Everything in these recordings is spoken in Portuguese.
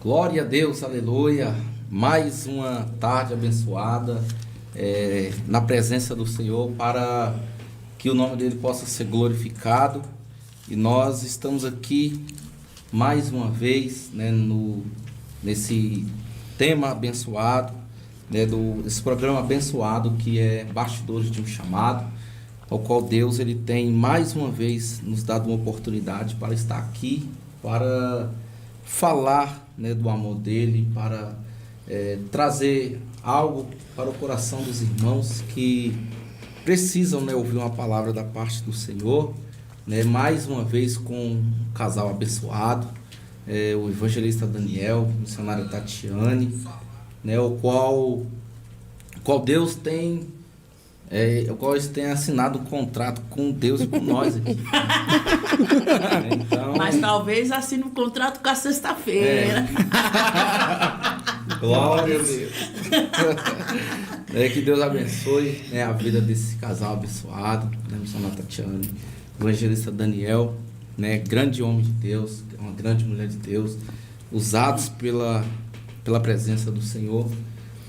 Glória a Deus, aleluia. Mais uma tarde abençoada na presença do Senhor, para que o nome dele possa ser glorificado. E nós estamos aqui mais uma vez, né, nesse tema abençoado, né, desse programa abençoado que é Bastidores de um Chamado, ao qual Deus ele tem mais uma vez nos dado uma oportunidade para estar aqui, para falar, né, do amor dele, para trazer algo para o coração dos irmãos que precisam, né, ouvir uma palavra da parte do Senhor, né, mais uma vez com um casal abençoado, o evangelista Daniel, a missionária Tatiane, né, o qual Deus tem o qual eles têm assinado um contrato com Deus e com nós aqui. Então, mas talvez assine um contrato com a sexta-feira. Glória a Deus. Que Deus abençoe, né, a vida desse casal abençoado, né, missionária Tatiane, evangelista Daniel, né, grande homem de Deus, uma grande mulher de Deus, usados pela presença do Senhor,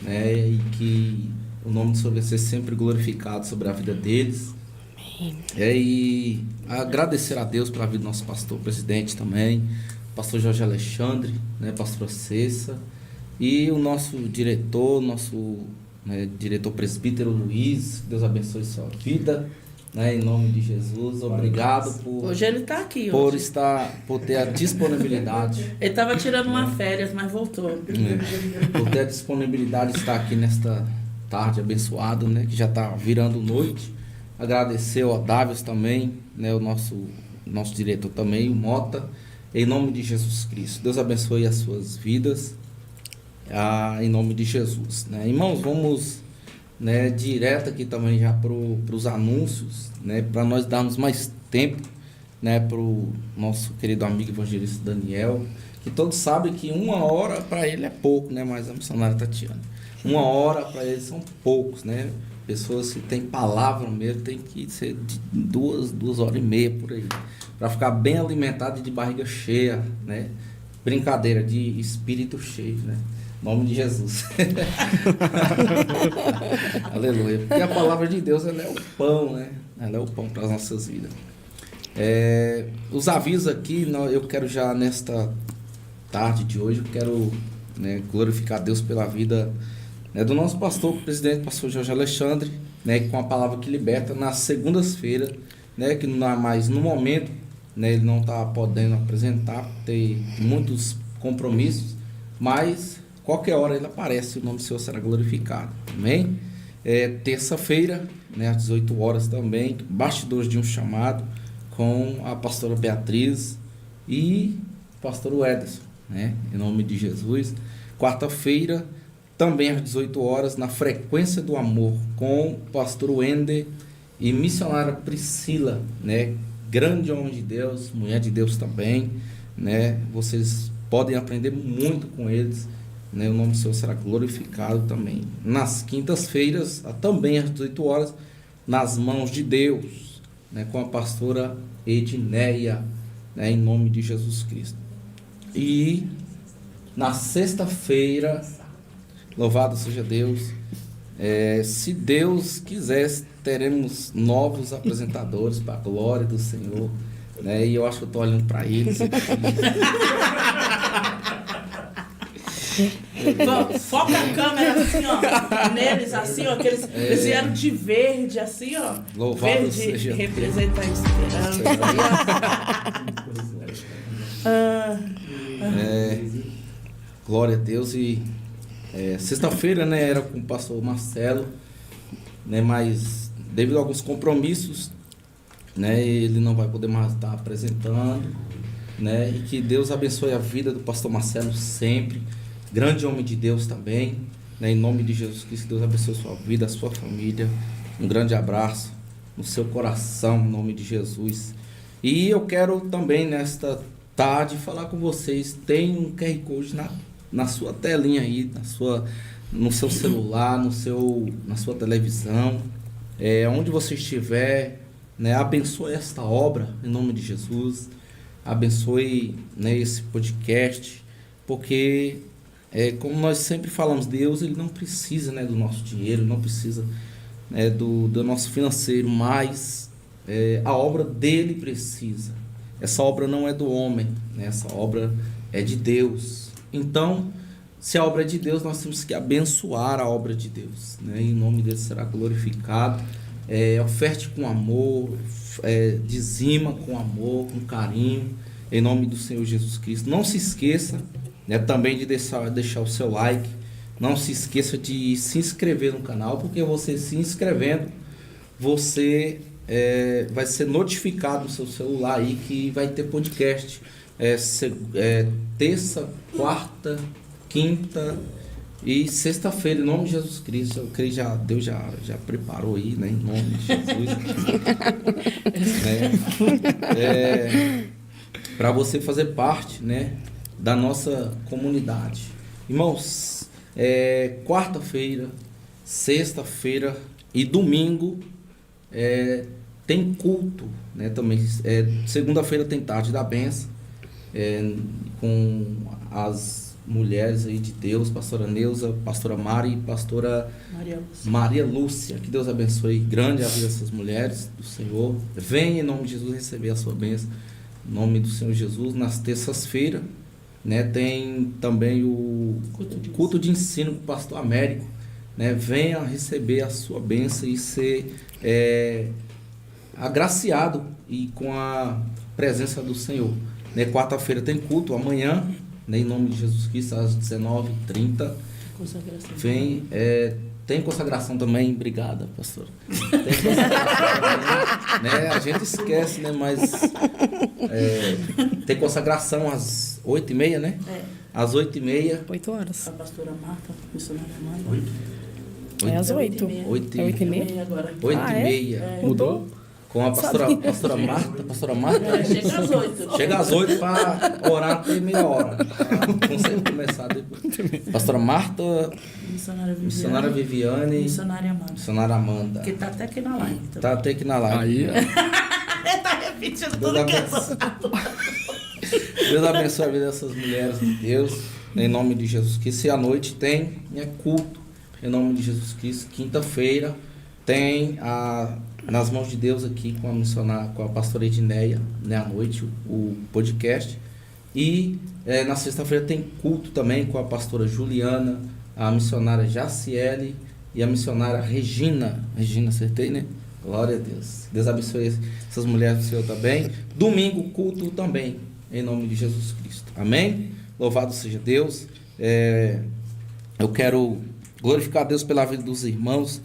né, e que o nome do Senhor vai ser sempre glorificado sobre a vida deles. E agradecer a Deus pela vida do nosso pastor presidente também, pastor Jorge Alexandre, né, pastor Cessa, e o nosso diretor, diretor presbítero Luiz. Deus abençoe sua vida, né, em nome de Jesus. Obrigado por hoje ele está aqui por ter a disponibilidade. Ele estava tirando uma férias, mas voltou. Por ter a disponibilidade de estar aqui nesta tarde abençoado, né, que já está virando noite. Agradecer ao Davios também, né, o nosso diretor também, o Mota, em nome de Jesus Cristo. Deus abençoe as suas vidas, em nome de Jesus, né. Irmãos, vamos, né, direto aqui também já para os anúncios, né, para nós darmos mais tempo, né, para o nosso querido amigo evangelista Daniel, que todos sabem que 1 hora para ele é pouco, né, mas a missionária Tatiana, 1 hora para eles são poucos, né? Pessoas que têm palavra mesmo tem que ser de 2 horas e meia por aí, para ficar bem alimentado e de barriga cheia, né? Brincadeira, de espírito cheio, né? Em nome de Jesus. Aleluia. Porque a palavra de Deus, ela é o pão, né? Ela é o pão para as nossas vidas. Os avisos aqui, eu quero já nesta tarde de hoje, eu quero, né, glorificar a Deus pela vida, né, do nosso pastor, presidente, pastor Jorge Alexandre, né, com a palavra que liberta nas segundas-feiras, né, que não há mais no momento, né, ele não está podendo apresentar, tem muitos compromissos, mas qualquer hora ele aparece, o nome do Senhor será glorificado, amém? Terça-feira, né, às 18 horas também, Bastidores de um Chamado, com a pastora Beatriz e o pastor Ederson, né, em nome de Jesus. Quarta-feira, também às 18 horas, na Frequência do Amor, com o pastor Wender e missionária Priscila, né? Grande homem de Deus, mulher de Deus também, né? Vocês podem aprender muito com eles, né? O nome do Senhor será glorificado também. Nas quintas-feiras, também às 18 horas, Nas Mãos de Deus, né? Com a pastora Edneia, né? Em nome de Jesus Cristo. E na sexta-feira, louvado seja Deus, se Deus quiser, teremos novos apresentadores para a glória do Senhor, né? E eu acho que eu estou olhando para eles aqui. Foca a câmera assim, ó, neles, assim, ó, que eles vieram de verde, assim, ó. Louvado verde seja representa a esperança. Glória a Deus. E sexta-feira, né, era com o pastor Marcelo, né, mas devido a alguns compromissos, né, ele não vai poder mais estar apresentando, né, e que Deus abençoe a vida do pastor Marcelo sempre, grande homem de Deus também, né, em nome de Jesus Cristo. Deus abençoe a sua vida, a sua família, um grande abraço no seu coração, em nome de Jesus. E eu quero também nesta tarde falar com vocês, tem um QR Code na sua telinha aí, no seu celular, na sua televisão, onde você estiver, né, abençoe esta obra em nome de Jesus, abençoe, né, esse podcast, porque, como nós sempre falamos, Deus ele não precisa, né, do nosso dinheiro, não precisa, né, do nosso financeiro, mas a obra dele precisa. Essa obra não é do homem, né, essa obra é de Deus. Então, se a obra é de Deus, nós temos que abençoar a obra de Deus, né? Em nome dele será glorificado. Oferte com amor, dizima com amor, com carinho, em nome do Senhor Jesus Cristo. Não se esqueça, né, também de deixar o seu like. Não se esqueça de se inscrever no canal, porque você se inscrevendo, você vai ser notificado no seu celular aí que vai ter podcast. Terça, quarta, quinta e sexta-feira, em nome de Jesus Cristo. Eu creio que Deus já preparou aí, né? Em nome de Jesus. Para você fazer parte, né, da nossa comunidade. Irmãos, quarta-feira, sexta-feira e domingo tem culto, né? Também segunda-feira tem tarde da benção, com as mulheres aí de Deus, pastora Neuza, pastora Mari e pastora Maria Lúcia. Que Deus abençoe grande a vida dessas mulheres do Senhor. Venha em nome de Jesus receber a sua bênção, em nome do Senhor Jesus. Nas terças-feiras, né, tem também o culto de ensino com o pastor Américo, né? Venha receber a sua bênção e ser agraciado e com a presença do Senhor. Né? Quarta-feira tem culto, amanhã, né, em nome de Jesus Cristo, às 19h30. Vem, tem consagração também, obrigada, pastora. Tem consagração também, né? A gente esquece, né? Mas tem consagração às 8h30, né? Às 8h30. 8 horas. A pastora Marta, missionária Amanda. Às 8. 8h30 agora. 8h30. Mudou? Com a pastora Marta. Pastora Marta. Chega às 8. Chega às 8 para orar até meia hora. Consegue começar depois. Pastora Marta. Missionária Viviane. Missionária Amanda. Que tá até aqui na live. Tá até aqui na live. Ele tá repetindo tudo que Deus abençoe a vida dessas mulheres de Deus. Em nome de Jesus Cristo. E à noite tem culto. Em nome de Jesus Cristo. Quinta-feira tem nas mãos de Deus aqui com a pastora Edneia, né, à noite, o podcast. E na sexta-feira tem culto também com a pastora Juliana, a missionária Jaciele e a missionária Regina. Regina, acertei, né? Glória a Deus. Deus abençoe essas mulheres do Senhor também. Domingo, culto também, em nome de Jesus Cristo. Amém? Louvado seja Deus. Eu quero glorificar a Deus pela vida dos irmãos,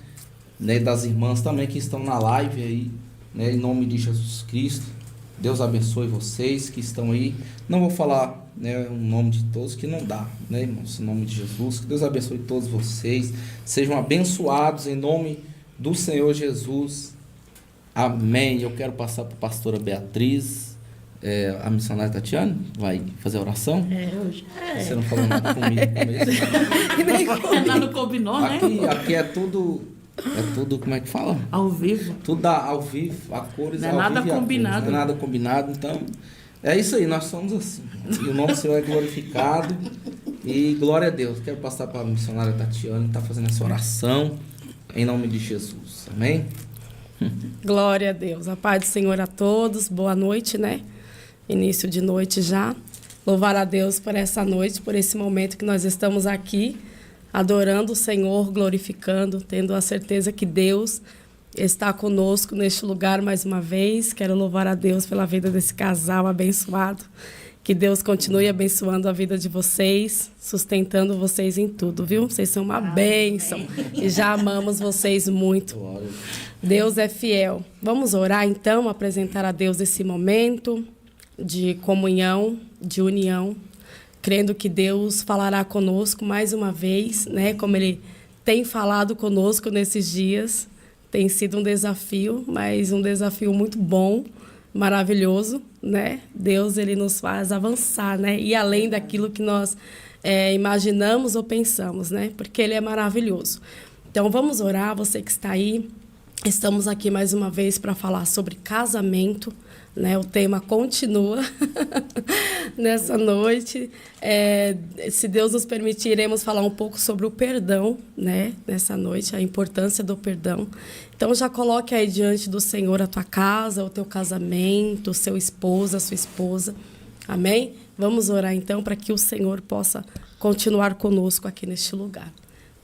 né, das irmãs também que estão na live aí, né, em nome de Jesus Cristo. Deus abençoe vocês que estão aí. Não vou falar, né, o nome de todos, que não dá, né, irmãos, em nome de Jesus. Que Deus abençoe todos vocês. Sejam abençoados em nome do Senhor Jesus. Amém. Eu quero passar para a pastora Beatriz, a missionária Tatiana, vai fazer a oração. Hoje. Você não falou nada comigo no começo. Nada combinou, né? Aqui é tudo, como é que fala? Ao vivo. Tudo ao vivo, a cores Não é ao nada vivo. combinado. Não é nada combinado, então é isso aí, nós somos assim. E o nome do Senhor é glorificado. E glória a Deus. Quero passar para a missionária Tatiana, que está fazendo essa oração em nome de Jesus. Amém? Glória a Deus. A paz do Senhor a todos. Boa noite, né? Início de noite já. Louvar a Deus por essa noite, por esse momento que nós estamos aqui, adorando o Senhor, glorificando, tendo a certeza que Deus está conosco neste lugar mais uma vez. Quero louvar a Deus pela vida desse casal abençoado. Que Deus continue abençoando a vida de vocês, sustentando vocês em tudo, viu? Vocês são uma bênção e já amamos vocês muito. Deus é fiel. Vamos orar então, apresentar a Deus esse momento de comunhão, de união, crendo que Deus falará conosco mais uma vez, né? Como Ele tem falado conosco nesses dias. Tem sido um desafio, mas um desafio muito bom, maravilhoso, né? Deus, Ele nos faz avançar, né? E além daquilo que nós imaginamos ou pensamos, né? Porque Ele é maravilhoso. Então, vamos orar, você que está aí. Estamos aqui mais uma vez para falar sobre casamento, né? O tema continua, nessa noite. Se Deus nos permitir, iremos falar um pouco sobre o perdão, né? Nessa noite, a importância do perdão. Então, já coloque aí diante do Senhor a tua casa, o teu casamento, o seu esposo, a sua esposa. Amém? Vamos orar, então, para que o Senhor possa continuar conosco aqui neste lugar.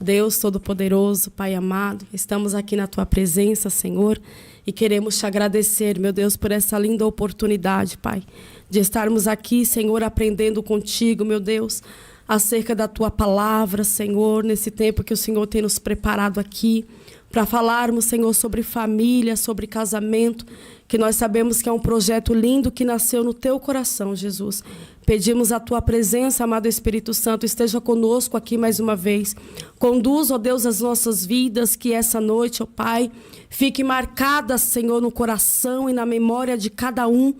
Deus Todo-Poderoso, Pai amado, estamos aqui na Tua presença, Senhor, e queremos Te agradecer, meu Deus, por essa linda oportunidade, Pai, de estarmos aqui, Senhor, aprendendo contigo, meu Deus, acerca da Tua palavra, Senhor, nesse tempo que o Senhor tem nos preparado aqui, para falarmos, Senhor, sobre família, sobre casamento, que nós sabemos que é um projeto lindo que nasceu no Teu coração, Jesus. Pedimos a Tua presença, amado Espírito Santo, esteja conosco aqui mais uma vez. Conduz, ó Deus, as nossas vidas, que essa noite, ó Pai, fique marcada, Senhor, no coração e na memória de cada um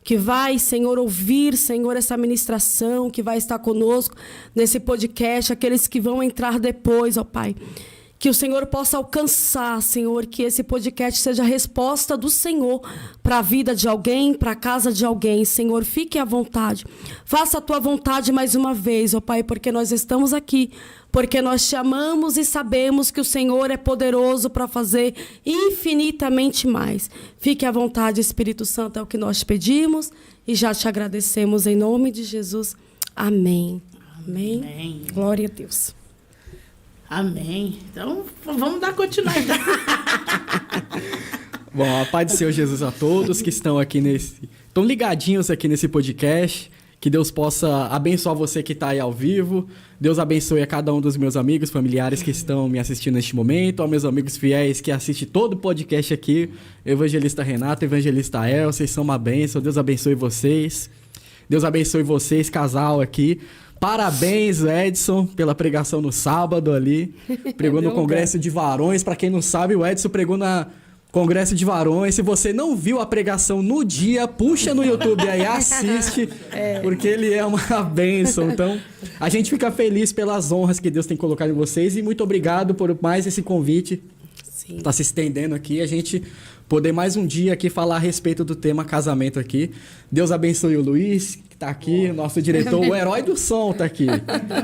que vai, Senhor, ouvir, Senhor, essa ministração, que vai estar conosco nesse podcast, aqueles que vão entrar depois, ó Pai. Que o Senhor possa alcançar, Senhor, que esse podcast seja a resposta do Senhor para a vida de alguém, para a casa de alguém. Senhor, fique à vontade. Faça a Tua vontade mais uma vez, ó Pai, porque nós estamos aqui, porque nós Te amamos e sabemos que o Senhor é poderoso para fazer infinitamente mais. Fique à vontade, Espírito Santo, é o que nós te pedimos e já te agradecemos em nome de Jesus. Amém. Amém. Amém. Glória a Deus. Amém. Então, vamos dar continuidade. Bom, a paz do Senhor Jesus a todos que estão aqui estão ligadinhos aqui nesse podcast. Que Deus possa abençoar você que está aí ao vivo. Deus abençoe a cada um dos meus amigos, familiares que estão me assistindo neste momento. Aos meus amigos fiéis que assistem todo o podcast aqui. Evangelista Renato, Evangelista El, vocês são uma bênção. Deus abençoe vocês. Deus abençoe vocês, casal aqui. Parabéns, Edson, pela pregação no sábado ali. Pregou no Congresso de Varões. Para quem não sabe, o Edson pregou na Congresso de Varões. Se você não viu a pregação no dia, puxa no YouTube aí, assiste, porque ele é uma bênção. Então, a gente fica feliz pelas honras que Deus tem colocado em vocês e muito obrigado por mais esse convite. Está se estendendo aqui, a gente poder mais um dia aqui falar a respeito do tema casamento aqui. Deus abençoe o Luiz, que está aqui, nosso diretor, o herói do som está aqui.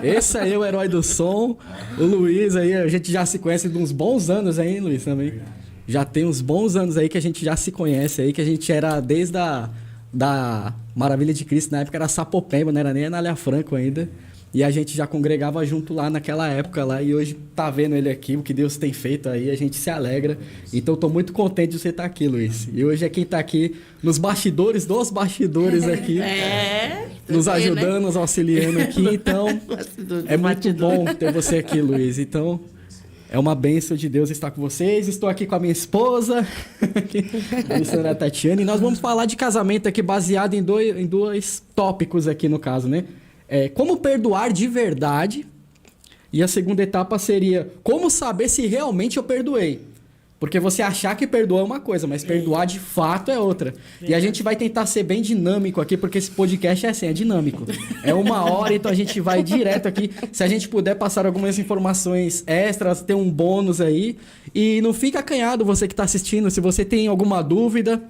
Esse aí é o herói do som. O Luiz aí, a gente já se conhece de uns bons anos aí, hein, Luiz, também. Já tem uns bons anos aí que a gente já se conhece aí, que a gente era desde da Maravilha de Cristo, na época era Sapopemba, não era nem Anália Franco ainda. E a gente já congregava junto lá naquela época lá. E hoje tá vendo ele aqui, o que Deus tem feito aí, a gente se alegra. Então tô muito contente de você estar aqui, Luiz. E hoje é quem tá aqui nos bastidores, dos bastidores aqui. Nos ajudando, nos auxiliando aqui. Então, é muito bom ter você aqui, Luiz. Então, é uma bênção de Deus estar com vocês. Estou aqui com a minha esposa, a senhora Tatiana. E nós vamos falar de casamento aqui baseado em dois tópicos aqui no caso, né? Como perdoar de verdade. E a segunda etapa seria como saber se realmente eu perdoei. Porque você achar que perdoa é uma coisa, mas perdoar de fato é outra. E a gente vai tentar ser bem dinâmico aqui, porque esse podcast é assim, é dinâmico. É 1 hora, então a gente vai direto aqui. Se a gente puder passar algumas informações extras, ter um bônus aí. E não fica acanhado você que está assistindo. Se você tem alguma dúvida,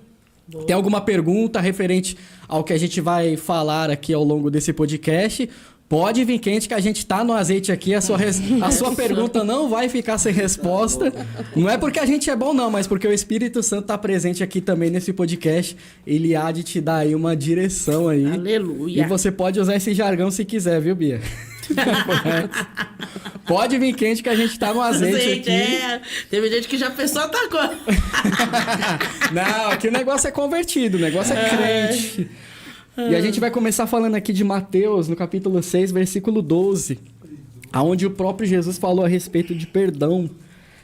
tem alguma pergunta referente ao que a gente vai falar aqui ao longo desse podcast, pode vir quente que a gente tá no azeite aqui. A sua pergunta não vai ficar sem resposta. Não é porque a gente é bom não, mas porque o Espírito Santo tá presente aqui também nesse podcast. Ele há de te dar aí uma direção aí. Aleluia. E você pode usar esse jargão se quiser, viu, Bia? Pode vir quente que a gente tá no azeite aqui. Teve gente que já pensou outra coisa. Não, aqui o negócio é convertido, o negócio é crente. E a gente vai começar falando aqui de Mateus, no capítulo 6, versículo 12, onde o próprio Jesus falou a respeito de perdão,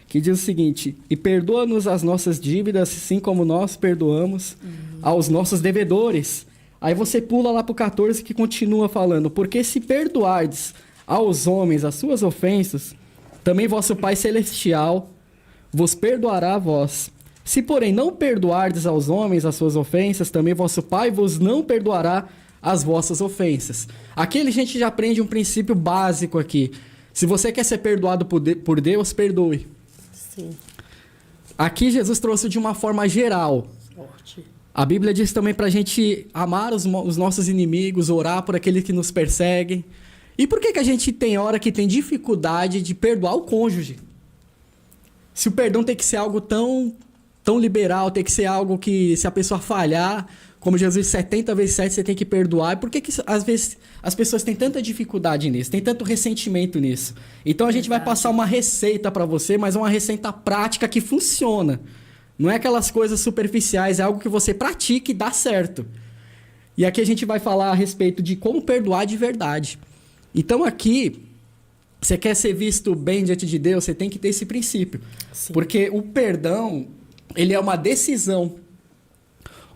que diz o seguinte: e perdoa-nos as nossas dívidas, assim como nós perdoamos aos nossos devedores. Aí você pula lá pro 14 que continua falando: porque se perdoardes aos homens as suas ofensas, também vosso Pai Celestial vos perdoará a vós. Se, porém, não perdoardes aos homens as suas ofensas, também vosso Pai vos não perdoará as vossas ofensas. Aqui a gente já aprende um princípio básico aqui. Se você quer ser perdoado por Deus, perdoe. Sim. Aqui Jesus trouxe de uma forma geral. Forte. A Bíblia diz também para a gente amar os nossos inimigos, orar por aqueles que nos perseguem. E por que a gente tem hora que tem dificuldade de perdoar o cônjuge? Se o perdão tem que ser algo tão liberal, tem que ser algo que, se a pessoa falhar, como Jesus 70 vezes 7, você tem que perdoar. Por que às vezes as pessoas têm tanta dificuldade nisso, têm tanto ressentimento nisso? Então a gente vai passar uma receita para você, mas uma receita prática que funciona. Não é aquelas coisas superficiais, é algo que você pratica e dá certo. E aqui a gente vai falar a respeito de como perdoar de verdade. Então aqui, você quer ser visto bem diante de Deus, você tem que ter esse princípio. Sim. Porque o perdão, ele é uma decisão.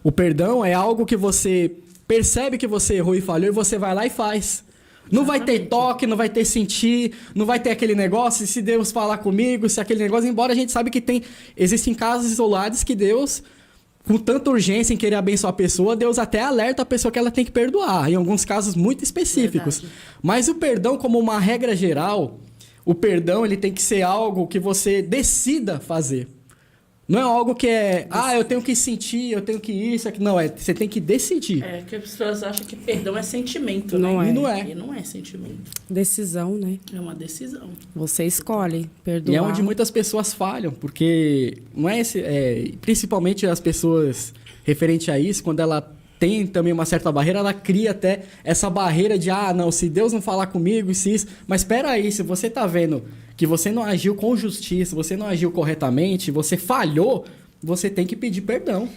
O perdão é algo que você percebe que você errou e falhou e você vai lá e faz. Não vai ter toque, não vai ter sentir, não vai ter aquele negócio, se Deus falar comigo, se aquele negócio... Embora a gente sabe que existem casos isolados que Deus, com tanta urgência em querer abençoar a pessoa, Deus até alerta a pessoa que ela tem que perdoar, em alguns casos muito específicos. Verdade. Mas o perdão, como uma regra geral, o perdão ele tem que ser algo que você decida fazer. Não é algo que eu tenho que sentir, eu tenho que isso, aqui. Não, você tem que decidir. É, que as pessoas acham que perdão é sentimento, não né? É. E não é. E não é sentimento. Decisão, né? É uma decisão. Você escolhe perdoar. E é onde muitas pessoas falham, porque não é principalmente as pessoas referente a isso, quando ela tem também uma certa barreira, ela cria até essa barreira de, não, se Deus não falar comigo, se isso... Mas espera aí, se você tá vendo que você não agiu com justiça, você não agiu corretamente, você falhou, você tem que pedir perdão.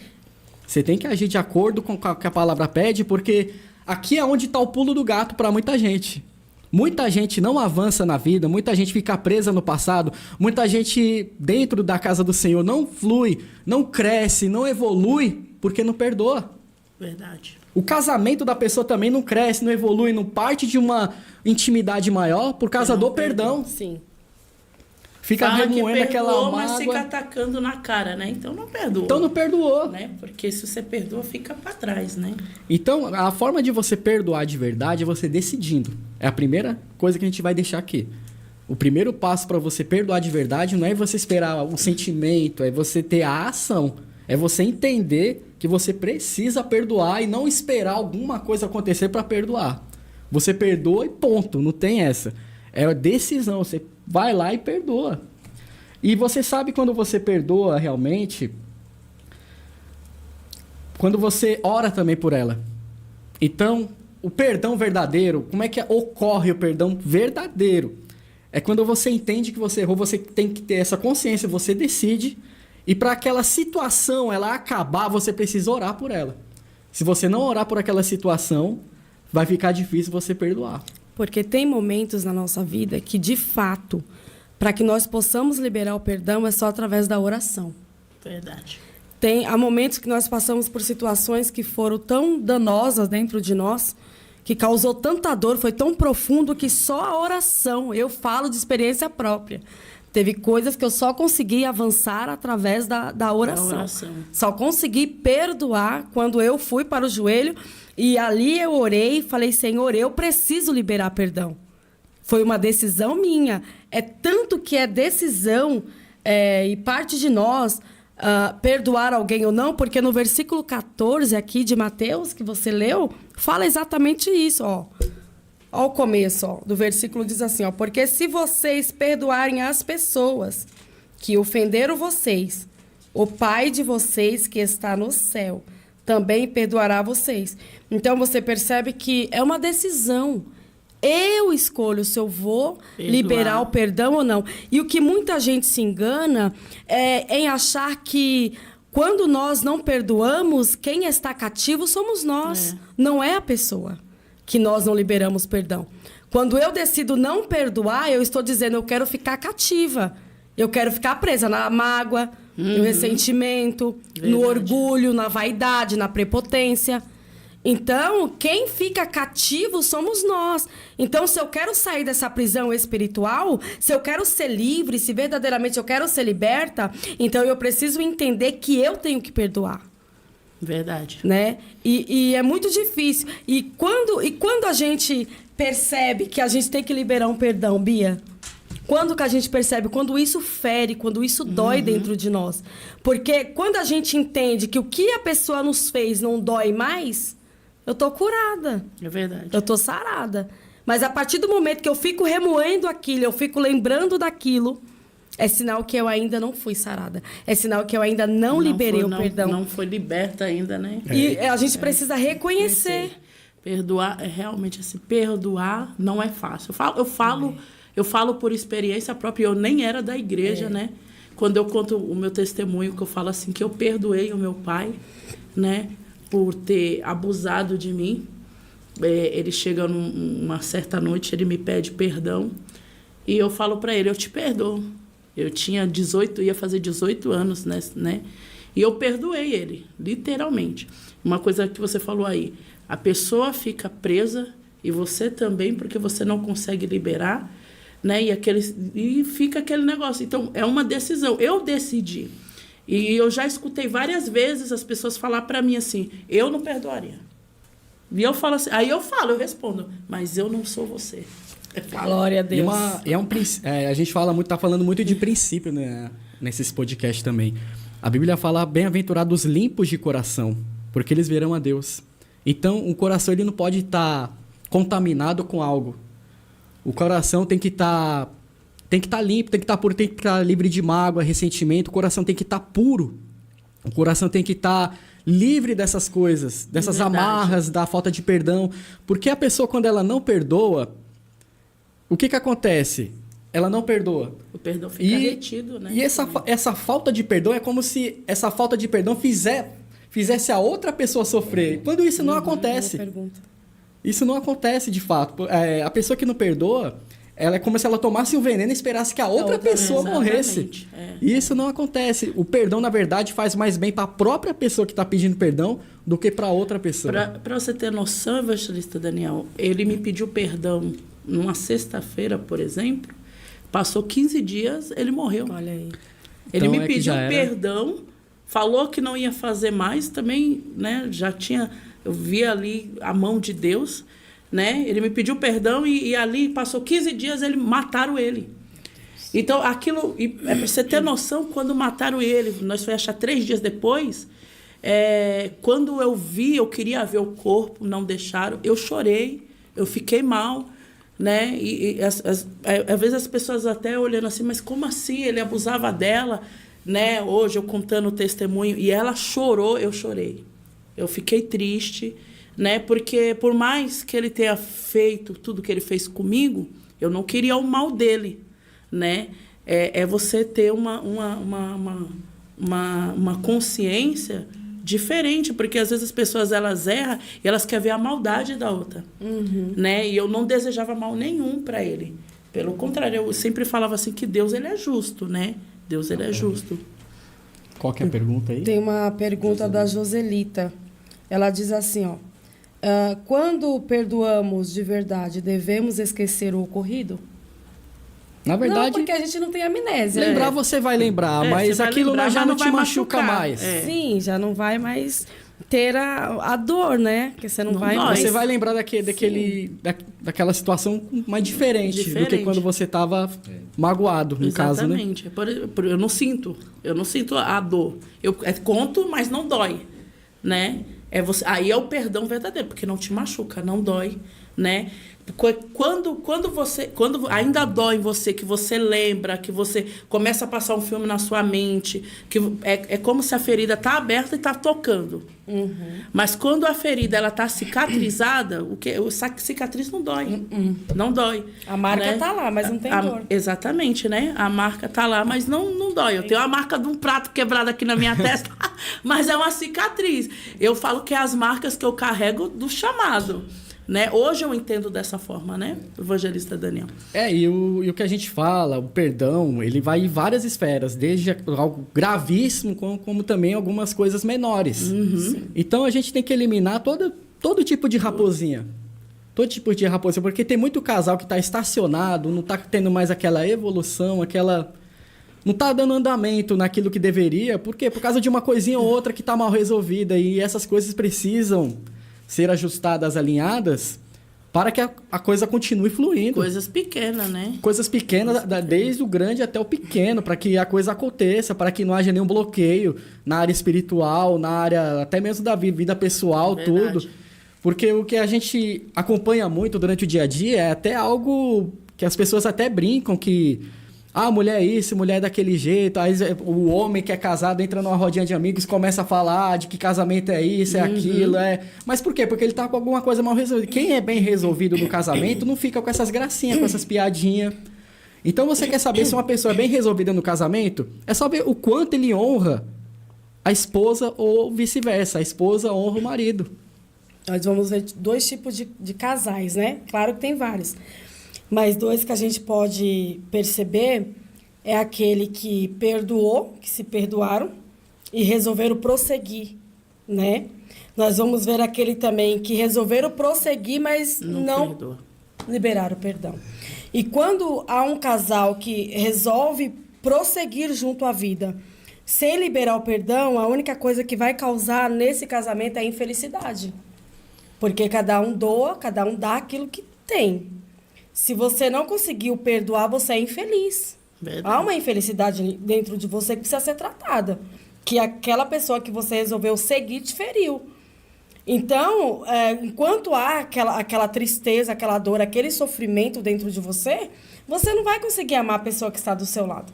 Você tem que agir de acordo com o que a palavra pede, porque aqui é onde está o pulo do gato para muita gente. Muita gente não avança na vida, muita gente fica presa no passado, muita gente dentro da casa do Senhor não flui, não cresce, não evolui, porque não perdoa. Verdade. O casamento da pessoa também não cresce, não evolui, não parte de uma intimidade maior por causa do perdão. Sim. Fica remoendo aquela mágoa. Mas fica atacando na cara, né? Então não perdoa. Então não perdoou. Né? Porque se você perdoa, fica pra trás, né? Então, a forma de você perdoar de verdade é você decidindo. É a primeira coisa que a gente vai deixar aqui. O primeiro passo para você perdoar de verdade não é você esperar um sentimento, é você ter a ação. É você entender que você precisa perdoar e não esperar alguma coisa acontecer para perdoar. Você perdoa e ponto, não tem essa. É a decisão, você vai lá e perdoa. E você sabe quando você perdoa realmente, quando você ora também por ela. Então, o perdão verdadeiro, como é que ocorre o perdão verdadeiro? É quando você entende que você errou, você tem que ter essa consciência, você decide. E para aquela situação ela acabar, você precisa orar por ela. Se você não orar por aquela situação, vai ficar difícil você perdoar. Porque tem momentos na nossa vida que, de fato, para que nós possamos liberar o perdão, é só através da oração. Verdade. Há momentos que nós passamos por situações que foram tão danosas dentro de nós, que causou tanta dor, foi tão profundo que só a oração, eu falo de experiência própria. Teve coisas que eu só consegui avançar através da oração. Só consegui perdoar quando eu fui para o joelho e ali eu orei e falei, Senhor, eu preciso liberar perdão. Foi uma decisão minha. É tanto que é decisão e parte de nós perdoar alguém ou não, porque no versículo 14 aqui de Mateus, que você leu, fala exatamente isso, ó. Olha o começo do versículo, diz assim, porque se vocês perdoarem as pessoas que ofenderam vocês, o Pai de vocês que está no céu também perdoará vocês. Então você percebe que é uma decisão. Eu escolho se eu vou liberar o perdão ou não. E o que muita gente se engana é em achar que quando nós não perdoamos, quem está cativo somos nós, não é a pessoa. Que nós não liberamos perdão. Quando eu decido não perdoar, eu estou dizendo, eu quero ficar cativa. Eu quero ficar presa na mágoa, no ressentimento, no orgulho, na vaidade, na prepotência. Então, quem fica cativo somos nós. Então, se eu quero sair dessa prisão espiritual, se eu quero ser livre, se verdadeiramente eu quero ser liberta, então eu preciso entender que eu tenho que perdoar. Verdade. Né? E é muito difícil. E quando a gente percebe que a gente tem que liberar um perdão, Bia? Quando que a gente percebe? Quando isso fere, quando isso dói dentro de nós. Porque quando a gente entende que o que a pessoa nos fez não dói mais, eu tô curada. É verdade. Eu tô sarada. Mas a partir do momento que eu fico remoendo aquilo, eu fico lembrando daquilo, é sinal que eu ainda não fui sarada. É sinal que eu ainda não liberei o perdão. Não foi liberta ainda, né? E a gente precisa reconhecer. Perdoar, realmente, assim, perdoar não é fácil. Eu falo por experiência própria, eu nem era da igreja, né? Quando eu conto o meu testemunho, que eu falo assim, que eu perdoei o meu pai, né? Por ter abusado de mim. Ele chega numa certa noite, ele me pede perdão. E eu falo para ele, eu te perdoo. Eu tinha 18, ia fazer 18 anos, né? E eu perdoei ele, literalmente. Uma coisa que você falou aí, a pessoa fica presa, e você também, porque você não consegue liberar, né? E fica aquele negócio. Então, é uma decisão. Eu decidi. E eu já escutei várias vezes as pessoas falar para mim assim, eu não perdoaria. E eu falo assim, aí eu respondo, mas eu não sou você. Glória a Deus. A gente tá falando muito de princípio, né, nesses podcasts também. A Bíblia fala, bem-aventurados limpos de coração, porque eles verão a Deus. Então, o coração ele não pode estar contaminado com algo. O coração tem que estar limpo, tem que estar puro, tem que estar livre de mágoa, ressentimento. O coração tem que estar puro. O coração tem que estar livre dessas coisas, dessas amarras, da falta de perdão. Porque a pessoa, quando ela não perdoa, o que acontece? Ela não perdoa. O perdão fica retido, né? E essa falta de perdão é como se essa falta de perdão fizesse a outra pessoa sofrer. Quando isso não acontece. Isso não acontece de fato. A pessoa que não perdoa, ela é como se ela tomasse um veneno e esperasse que a outra pessoa morresse. E isso não acontece. O perdão, na verdade, faz mais bem para a própria pessoa que está pedindo perdão do que para outra pessoa. Para você ter noção, evangelista Daniel, ele me pediu perdão numa sexta-feira, por exemplo. Passou 15 dias, ele morreu. Olha aí. Ele me pediu perdão, falou que não ia fazer mais, também, né? Eu vi ali a mão de Deus, né? Ele me pediu perdão e ali passou 15 dias, mataram ele. Então, aquilo, para você ter noção, quando mataram ele, nós foi achar 3 dias depois, quando eu queria ver o corpo, não deixaram, eu chorei, eu fiquei mal, né? Às vezes as pessoas até olhando assim, mas como assim? Ele abusava dela, né? Hoje eu contando o testemunho, e ela chorou, eu chorei. Eu fiquei triste, né? Porque por mais que ele tenha feito tudo que ele fez comigo, eu não queria o mal dele, né? É você ter uma consciência diferente, porque às vezes as pessoas elas erram e elas querem ver a maldade da outra, né? E eu não desejava mal nenhum para ele. Pelo contrário, eu sempre falava assim que Deus ele é justo, né? Deus ele é justo. Qual que é a pergunta aí? Tem uma pergunta da Joselita. Ela diz assim, ó. Quando perdoamos de verdade, devemos esquecer o ocorrido? Na verdade... Não, porque a gente não tem amnésia. Lembrar você vai lembrar, mas aquilo lembrar, já não te machuca machucar. mais. Sim, já não vai mais ter a dor, né? Porque você não vai mais... Você vai lembrar daquela situação mais diferente do que quando você estava magoado, no caso, né? Exatamente. Eu não sinto a dor. Eu conto, mas não dói, né? Aí é o perdão verdadeiro, porque não te machuca, não dói, né? Quando ainda dói em você, que você lembra, que você começa a passar um filme na sua mente, que é como se a ferida está aberta e está tocando. Mas quando a ferida ela está cicatrizada, cicatriz não dói. Não dói. A marca está lá, mas não tem dor. Exatamente, né? A marca está lá, mas não dói. Eu tenho a marca de um prato quebrado aqui na minha testa, mas é uma cicatriz. Eu falo que é as marcas que eu carrego do chamado. Né? Hoje eu entendo dessa forma, né, evangelista Daniel? E o que a gente fala, o perdão, ele vai em várias esferas, desde algo gravíssimo, como também algumas coisas menores. Então a gente tem que eliminar todo tipo de raposinha. Todo tipo de raposinha, porque tem muito casal que está estacionado, não está tendo mais aquela evolução, não está dando andamento naquilo que deveria. Por quê? Por causa de uma coisinha ou outra que está mal resolvida, e essas coisas precisam ser ajustadas, alinhadas, para que a coisa continue fluindo. Coisas pequenas, né? Coisas pequenas, desde o grande até o pequeno, para que a coisa aconteça, para que não haja nenhum bloqueio na área espiritual, na área até mesmo da vida pessoal, Verdade. tudo. Porque o que a gente acompanha muito durante o dia a dia é até algo que as pessoas até brincam que mulher é isso, mulher é daquele jeito. Aí o homem que é casado entra numa rodinha de amigos e começa a falar de que casamento é isso, é aquilo, é... Mas por quê? Porque ele tá com alguma coisa mal resolvida. Quem é bem resolvido no casamento não fica com essas gracinhas, com essas piadinhas. Então você quer saber se uma pessoa é bem resolvida no casamento? É só ver o quanto ele honra a esposa ou vice-versa. A esposa honra o marido. Nós vamos ver 2 tipos de casais, né? Claro que tem vários. Mas 2 que a gente pode perceber é aquele que perdoou, que se perdoaram e resolveram prosseguir, né? Nós vamos ver aquele também que resolveram prosseguir, mas não perdoa. liberaram o perdão. E quando há um casal que resolve prosseguir junto à vida sem liberar o perdão, a única coisa que vai causar nesse casamento é a infelicidade. Porque cada um doa, cada um dá aquilo que tem. Se você não conseguiu perdoar, você é infeliz. Verdade. Há uma infelicidade dentro de você que precisa ser tratada. Que aquela pessoa que você resolveu seguir te feriu. Então, enquanto há aquela tristeza, aquela dor, aquele sofrimento dentro de você, você não vai conseguir amar a pessoa que está do seu lado.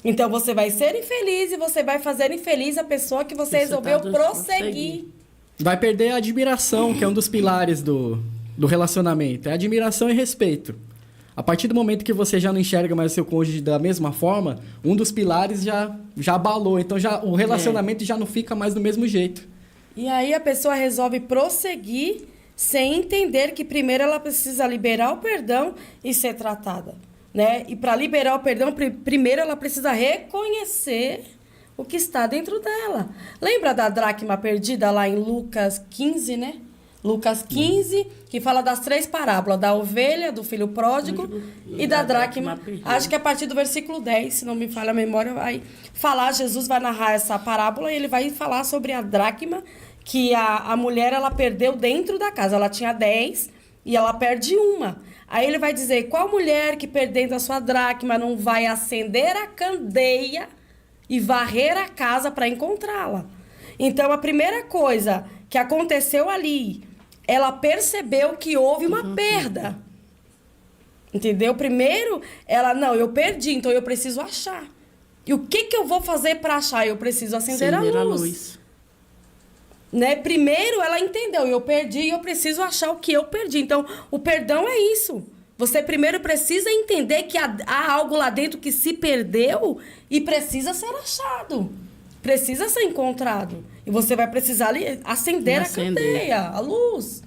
Então, você vai ser infeliz e você vai fazer infeliz a pessoa que você resolveu prosseguir. Vai perder a admiração, que é um dos pilares do relacionamento. É admiração e respeito. A partir do momento que você já não enxerga mais o seu cônjuge da mesma forma, um dos pilares já abalou. Então o relacionamento já não fica mais do mesmo jeito. E aí a pessoa resolve prosseguir sem entender que primeiro ela precisa liberar o perdão e ser tratada, né? E para liberar o perdão, primeiro ela precisa reconhecer o que está dentro dela. Lembra da dracma perdida lá em Lucas 15, né? Lucas 15, que fala das 3 parábolas, da ovelha, do filho pródigo e da dracma. Acho que a partir do versículo 10, se não me falha a memória, vai falar, Jesus vai narrar essa parábola e ele vai falar sobre a dracma, que a mulher, ela perdeu dentro da casa. Ela tinha 10 e ela perde uma. Aí ele vai dizer, qual mulher que perdendo a sua dracma não vai acender a candeia e varrer a casa para encontrá-la? Então, a primeira coisa que aconteceu ali, ela percebeu que houve uma perda. Entendeu? Primeiro, eu perdi, então eu preciso achar. E o que eu vou fazer para achar? Eu preciso acender a luz. Né? Primeiro, ela entendeu, eu perdi e eu preciso achar o que eu perdi. Então, o perdão é isso. Você primeiro precisa entender que há algo lá dentro que se perdeu e precisa ser achado. Precisa ser encontrado. E você vai precisar acender a candeia, a luz.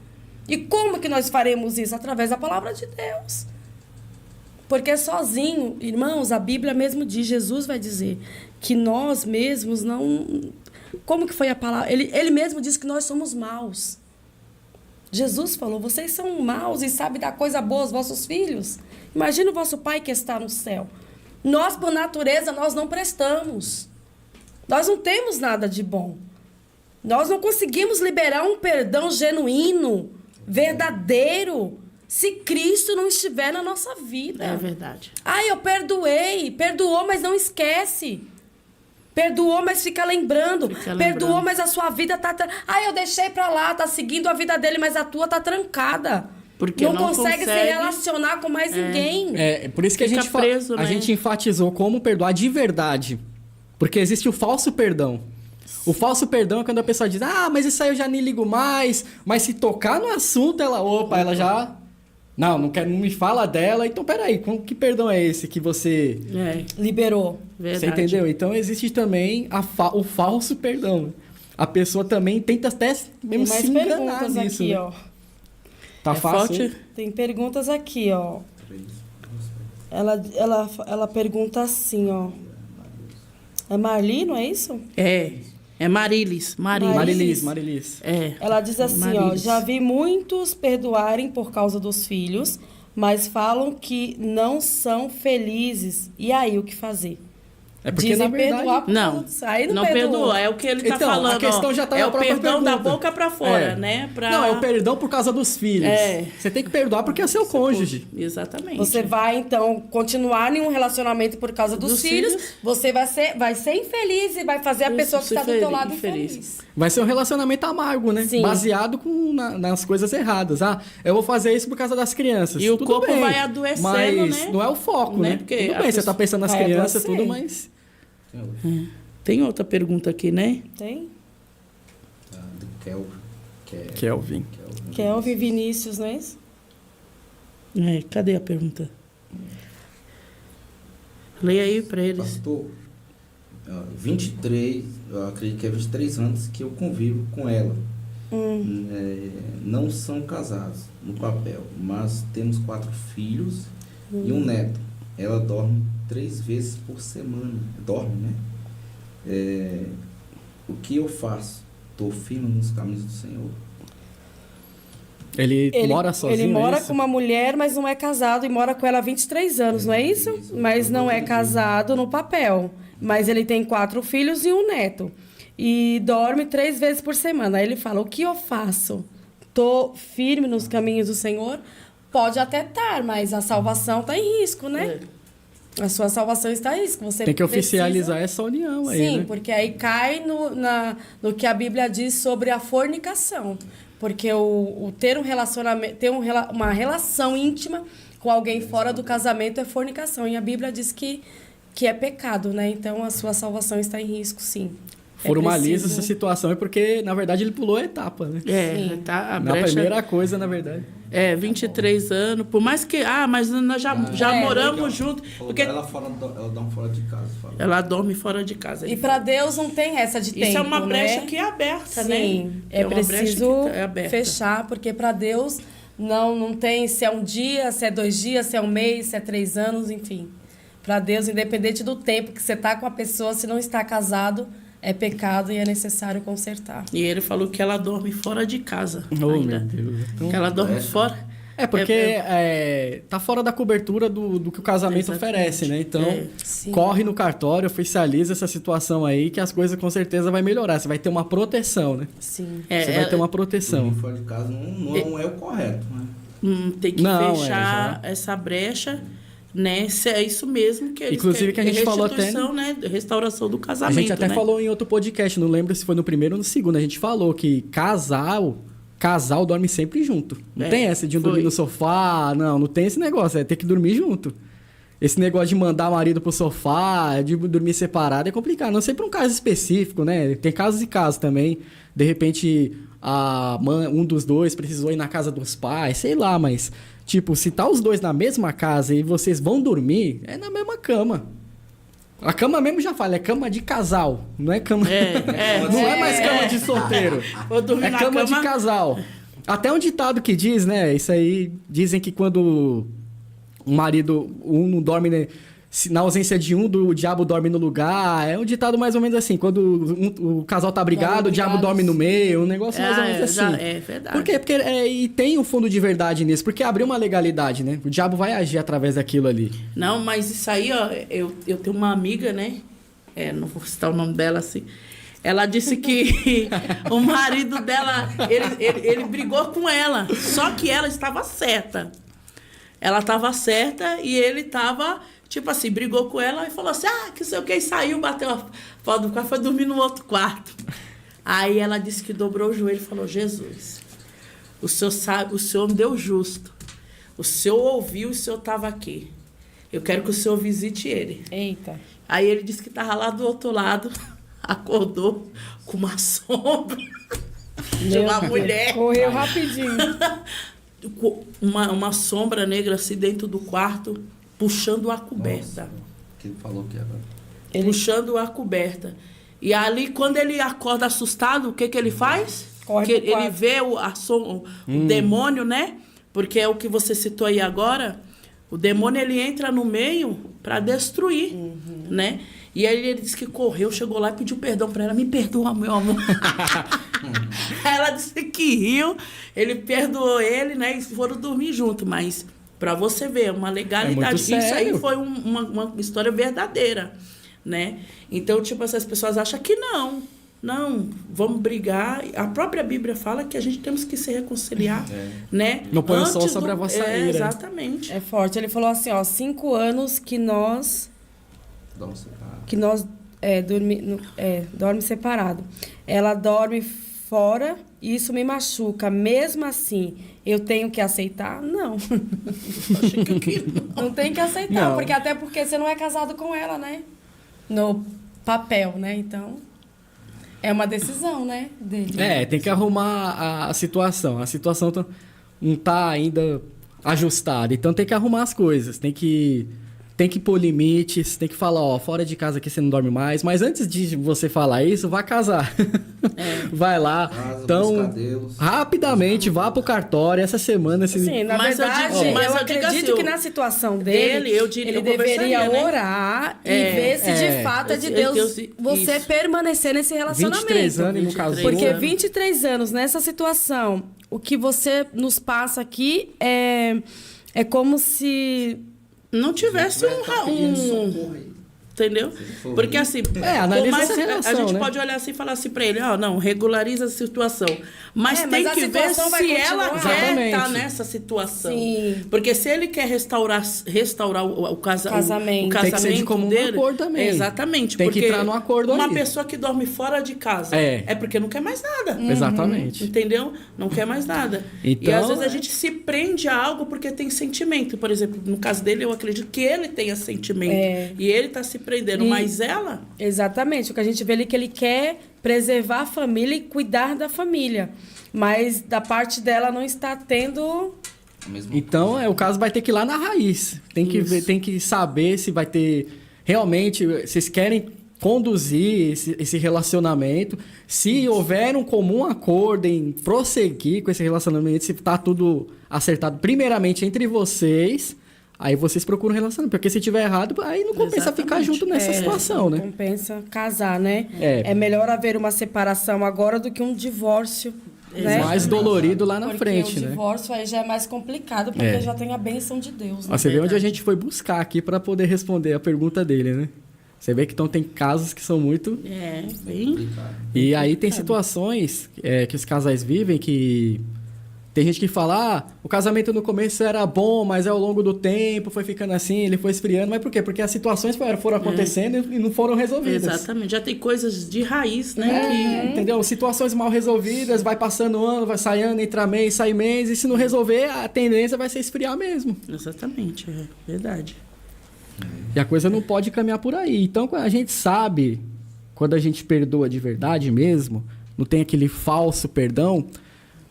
E como que nós faremos isso? Através da palavra de Deus. Porque sozinho, irmãos, a Bíblia mesmo diz, Jesus vai dizer, que nós mesmos não... Como que foi a palavra? Ele mesmo diz que nós somos maus. Jesus falou, vocês são maus e sabem dar coisa boa aos vossos filhos. Imagina o vosso Pai que está no céu. Nós, por natureza, nós não prestamos. Nós não temos nada de bom. Nós não conseguimos liberar um perdão genuíno, verdadeiro, se Cristo não estiver na nossa vida. É verdade. Eu perdoei. Perdoou, mas não esquece. Perdoou, mas fica lembrando. Perdoou, mas a sua vida tá... eu deixei pra lá, tá seguindo a vida dele, mas a tua tá trancada. Porque não consegue se relacionar com mais ninguém. Por isso que a gente enfatizou como perdoar de verdade. Porque existe o falso perdão. O falso perdão é quando a pessoa diz, mas isso aí eu já nem ligo mais. Mas se tocar no assunto, ela já... Não me fala dela. Então, peraí, que perdão é esse que você... liberou? Verdade. Você entendeu? Então, existe também o falso perdão. A pessoa também tenta até mesmo se enganar nisso. Aqui, né? ó. Tá fácil? Tem perguntas aqui, ó. Ela pergunta assim, ó. É Marli, não é isso? É Marilis. Marilis. Ela diz assim, Marilis. já vi muitos perdoarem por causa dos filhos, mas falam que não são felizes. E aí, o que fazer? É porque, Dizem na verdade... perdoar por Não, causa disso. Aí não perdoa. É o que ele tá Então, falando. a questão ó. já tá é na o própria perdão da pergunta. boca pra fora, É. né? Não, é o perdão por causa dos filhos. É. Você tem que perdoar porque é seu cônjuge. Exatamente. Você vai, então, continuar em um relacionamento por causa dos filhos. Você vai ser infeliz e vai fazer a pessoa que está do teu lado infeliz. Vai ser um relacionamento amargo, né? Sim. Baseado nas coisas erradas. Ah, eu vou fazer isso por causa das crianças. E o Tudo corpo bem, vai adoecendo, mas né? não é o foco, Né? né? Porque Tudo a bem, você tá pessoa pensando nas vai crianças, adoecer. tudo, mas... Tem outra pergunta aqui, né? Tem? Do Kelvin. Kelvin. Kelvin Vinícius, não é isso? Cadê a pergunta? Leia aí pra eles. Pastor, 23, eu acredito que é 23 anos que eu convivo com ela. Não são casados no papel, mas temos 4 filhos e um neto. Ela dorme 3 vezes por semana. Dorme, né? O que eu faço? Estou firme nos caminhos do Senhor. Ele mora sozinho, Ele mora é isso? com uma mulher, mas não é casado e mora com ela há 23 anos, não é isso? Mas não é casado no papel. Mas ele tem 4 filhos e um neto. E dorme 3 vezes por semana. Aí ele fala, o que eu faço? Tô firme nos caminhos do Senhor? Pode até estar, mas a salvação está em risco, né? A sua salvação está em risco. Você Tem que precisa- oficializar essa união aí, Sim, né? porque aí cai no que a Bíblia diz sobre a fornicação. Porque o ter um relacionamento, uma relação íntima com alguém fora do casamento é fornicação. E a Bíblia diz que é pecado, né? Então a sua salvação está em risco, sim. Formaliza preciso- essa situação, é porque, na verdade, ele pulou a etapa, né? Sim. Tá, a Na brecha... primeira coisa, na verdade. 23 anos. Por mais que... mas nós já moramos juntos. Porque Ela dorme fora de casa. Fala. ela dorme fora de casa. E para Deus não tem essa de tempo, Isso é uma brecha né? que é aberta, né? Sim, é uma brecha preciso que é aberta. fechar, porque para Deus não tem se é um dia, se é 2 dias, se é um mês, se é 3 anos, enfim. Para Deus, independente do tempo que você está com a pessoa, se não está casado, é pecado e é necessário consertar. E ele falou que ela dorme fora de casa Oh, ainda. meu Deus. Então, Que ela dorme fora. É, porque tá fora da cobertura do que o casamento Exatamente. oferece, né? Então, Sim. corre no cartório, oficializa essa situação aí, que as coisas com certeza vai melhorar. Você vai ter uma proteção, né? Sim. Você vai ter uma proteção. Dormir fora de casa não é o correto, né? Tem que Não, fechar essa brecha, né? Se é isso mesmo que eles Inclusive, que a gente falou até- restituição, né? Restauração do A casamento, gente até né? falou em outro podcast, não lembro se foi no primeiro ou no segundo. A gente falou que casal dorme sempre junto. Não tem essa de um foi. dormir no sofá, não tem esse negócio, é ter que dormir junto. Esse negócio de mandar o marido pro sofá, de dormir separado é complicado. Não sei pra um caso específico, né? Tem casos e casos também. De repente, um dos dois precisou ir na casa dos pais, sei lá, mas... Tipo, se tá os dois na mesma casa e vocês vão dormir, é na mesma cama. A cama mesmo já fala, é cama de casal, não é cama... não é mais cama de solteiro. Vou dormir É na cama de casal. Até um ditado que diz, né? Isso aí, dizem que quando o marido, não dorme, né? Na ausência de um, o diabo dorme no lugar. É um ditado mais ou menos assim. Quando o casal tá brigado, o diabo dorme no meio. Um negócio mais ou menos assim. É verdade. Por quê? Porque e tem um fundo de verdade nisso. Porque abriu uma legalidade, né? O diabo vai agir através daquilo ali. Não, mas isso aí, ó, eu tenho uma amiga, né? Não vou citar o nome dela assim. Ela disse que o marido dela, ele brigou com ela. Só que ela estava certa. Ela estava certa e ele estava, tipo assim, brigou com ela e falou assim, que sei o que, e saiu, bateu a foto do quarto, foi dormir no outro quarto. Aí ela disse que dobrou o joelho e falou, Jesus, o Senhor sabe, o Senhor me deu justo. O Senhor ouviu e o Senhor estava aqui. Eu quero que o Senhor visite ele. Eita. Aí ele disse que estava lá do outro lado, acordou com uma sombra de uma mulher. Correu rapidinho. Uma sombra negra assim dentro do quarto, puxando a coberta. Nossa, que ele falou que agora. Puxando a coberta. E ali, quando ele acorda assustado, o que ele faz? Corre Que pro quarto. ele vê o demônio, né? Porque é o que você citou aí agora. O demônio, ele entra no meio para destruir, né? E aí ele disse que correu, chegou lá e pediu perdão para ela. Me perdoa, meu amor. Aí ela disse que riu. Ele perdoou ele, né? E foram dormir junto. Mas, para você ver, uma legalidade. muito Isso aí sério. foi uma história verdadeira, né? Então, tipo, essas pessoas acham que não, vamos brigar. A própria Bíblia fala que a gente temos que se reconciliar, né? Não põe o sol Antes sobre a vossa ira. Exatamente. É forte. Ele falou assim, ó, 5 anos que nós dorme separado. Ela dorme fora e isso me machuca. Mesmo assim, eu tenho que aceitar? Não. Acho que Não tem que aceitar, Não. até porque você não é casado com ela, né? No papel, né? Então, é uma decisão, né, dele. Tem que arrumar a situação. A situação não tá ainda ajustada. Então tem que arrumar as coisas. Tem que pôr limites. Tem que falar, ó, fora de casa aqui você não dorme mais. Mas antes de você falar isso, vá casar. Vai lá. Casa, Então, buscar Deus. rapidamente, vá pro cartório. Essa semana... Sim, na Mas eu verdade, digo- eu, mas eu digo acredito assim, que na situação dele, eu diria- ele eu deveria conversaria, né? orar e ver se de fato é de Deus você isso. permanecer nesse relacionamento. 23 anos e não casou. Porque anos. 23 anos nessa situação, o que você nos passa aqui é como se... não tivesse entendeu? Porque assim, analisa por mais essa que relação, a gente né? pode olhar assim e falar assim pra ele, não, regulariza a situação. Mas Mas tem a que ver situação vai se ela continuar. quer Exatamente. estar nessa situação. Sim. Porque se ele quer restaurar o Casamento. o Tem que ser de comum dele, acordo também. Exatamente. Tem que porque entrar num acordo uma ali. pessoa que dorme fora de casa É. porque não quer mais nada. Exatamente. Entendeu? Não quer mais nada. Então, e às vezes a gente se prende a algo porque tem sentimento. Por exemplo, no caso dele, eu acredito que ele tenha sentimento. E ele está se prendendo. Mas ela... Exatamente. O que a gente vê ali é que ele quer preservar a família e cuidar da família. Mas da parte dela não está tendo... Então, o caso vai ter que ir lá na raiz. Tem que ver, tem que saber se vai ter... Realmente, vocês querem conduzir esse relacionamento. Se houver um comum acordo em prosseguir com esse relacionamento, se tá tudo acertado primeiramente entre vocês... Aí vocês procuram relacionamento. Porque se tiver errado, aí não compensa ficar junto nessa situação, né? Não compensa casar, né? É. É melhor haver uma separação agora do que um divórcio, né? Mais dolorido lá na Porque frente, o né? divórcio aí já é mais complicado, porque já tem a bênção de Deus, né? Ó, você vê onde a gente foi buscar aqui para poder responder a pergunta dele, né? Você vê que então tem casos que são muito... bem... E aí tem situações que os casais vivem que... Tem gente que fala, o casamento no começo era bom, mas ao longo do tempo foi ficando assim, ele foi esfriando. Mas por quê? Porque as situações foram acontecendo e não foram resolvidas. Exatamente. Já tem coisas de raiz, né? Entendeu? Situações mal resolvidas, vai passando ano, vai saindo, entra mês, sai mês. E se não resolver, a tendência vai ser esfriar mesmo. Exatamente, é verdade. E a coisa não pode caminhar por aí. Então, quando a gente sabe, quando a gente perdoa de verdade mesmo, não tem aquele falso perdão...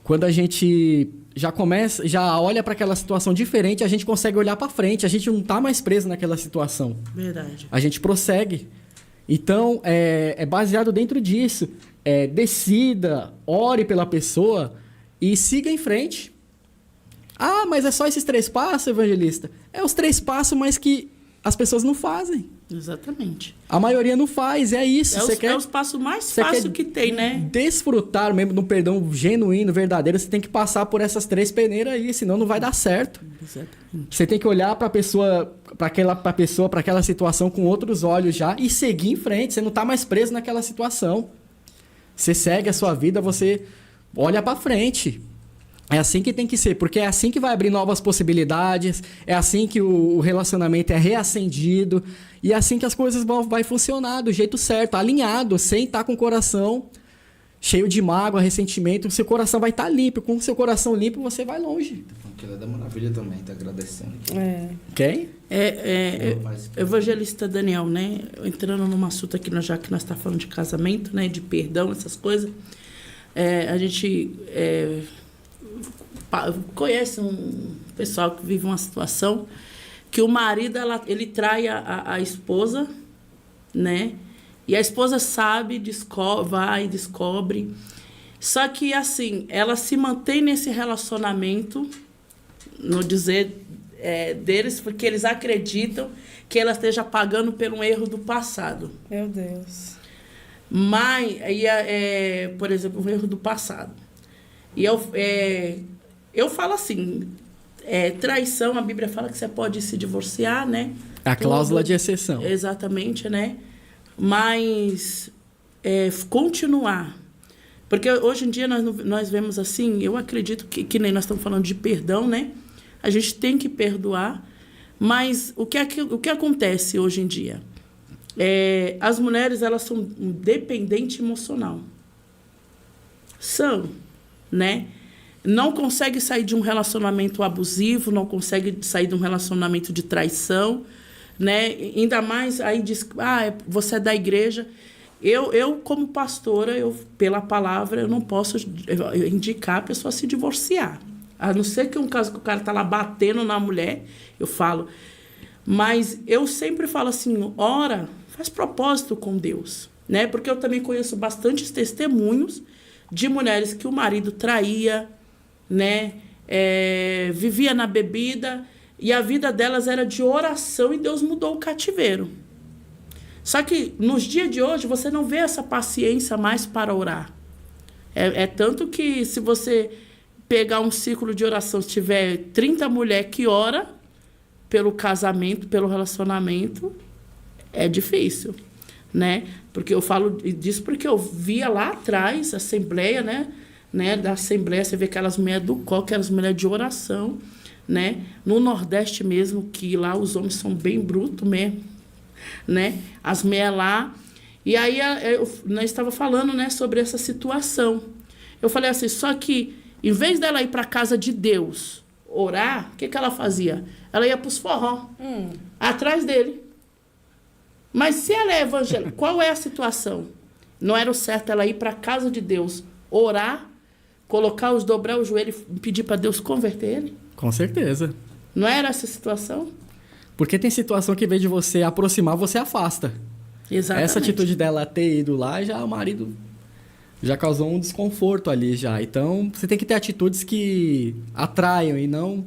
Quando a gente já olha para aquela situação diferente, a gente consegue olhar para frente, a gente não tá mais preso naquela situação. Verdade. A gente prossegue. Então, é baseado dentro disso. Decida, ore pela pessoa e siga em frente. Ah, mas é só esses 3 passos, evangelista? É os 3 passos, mas que as pessoas não fazem. Exatamente. A maioria não faz, é isso. É os passos mais você fáceis quer que tem, né? Desfrutar mesmo de um perdão genuíno, verdadeiro, você tem que passar por essas 3 peneiras aí, senão não vai dar certo. Exatamente. Você tem que olhar para aquela situação com outros olhos já e seguir em frente. Você não tá mais preso naquela situação. Você segue a sua vida, você olha para frente. É assim que tem que ser, porque é assim que vai abrir novas possibilidades, é assim que o relacionamento é reacendido, e é assim que as coisas vão funcionar do jeito certo, alinhado, sem estar com o coração cheio de mágoa, ressentimento. O seu coração vai estar limpo. Com o seu coração limpo, você vai longe. Aquilo é da maravilha também, tá agradecendo aqui. Quem? Evangelista Daniel, né? Entrando num assunto aqui, já que nós estamos falando de casamento, né? De perdão, essas coisas. A gente... conhece um pessoal que vive uma situação que o marido ele trai a esposa, né? E a esposa sabe, vai e descobre. Só que, assim, ela se mantém nesse relacionamento, no dizer deles, porque eles acreditam que ela esteja pagando por um erro do passado. Meu Deus. Mas, por exemplo, um erro do passado. E eu falo assim, traição, a Bíblia fala que você pode se divorciar, né? A cláusula de exceção. Exatamente, né? Mas continuar. Porque hoje em dia nós vemos assim, eu acredito que nem nós estamos falando de perdão, né? A gente tem que perdoar, mas o que acontece hoje em dia? As mulheres, elas são dependentes emocional. São, né? Não consegue sair de um relacionamento abusivo, não consegue sair de um relacionamento de traição, né? Ainda mais aí diz, você é da igreja. Eu como pastora, pela palavra, eu não posso indicar a pessoa a se divorciar. A não ser que um caso que o cara tá lá batendo na mulher, eu falo. Mas eu sempre falo assim, ora, faz propósito com Deus, né? Porque eu também conheço bastantes testemunhos de mulheres que o marido traía, né? Vivia na bebida e a vida delas era de oração e Deus mudou o cativeiro. Só que nos dias de hoje você não vê essa paciência mais para orar. Tanto que se você pegar um ciclo de oração, se tiver 30 mulheres que ora pelo casamento, pelo relacionamento, é difícil, né? Porque eu falo disso porque eu via lá atrás, a assembleia, né? Da assembleia, você vê aquelas mulheres do colo, aquelas mulheres de oração, né? No Nordeste mesmo, que lá os homens são bem brutos mesmo, né? As mulheres lá. E aí nós estávamos falando, né, sobre essa situação. Eu falei assim, só que em vez dela ir para a casa de Deus orar, o que ela fazia? Ela ia para os forró, atrás dele. Mas se ela é evangélica, qual é a situação? Não era o certo ela ir para a casa de Deus, orar, dobrar o joelho e pedir para Deus converter ele? Com certeza. Não era essa situação? Porque tem situação que, em vez de você aproximar, você afasta. Exatamente. Essa atitude dela ter ido lá, já o marido já causou um desconforto ali já. Então, você tem que ter atitudes que atraiam e não...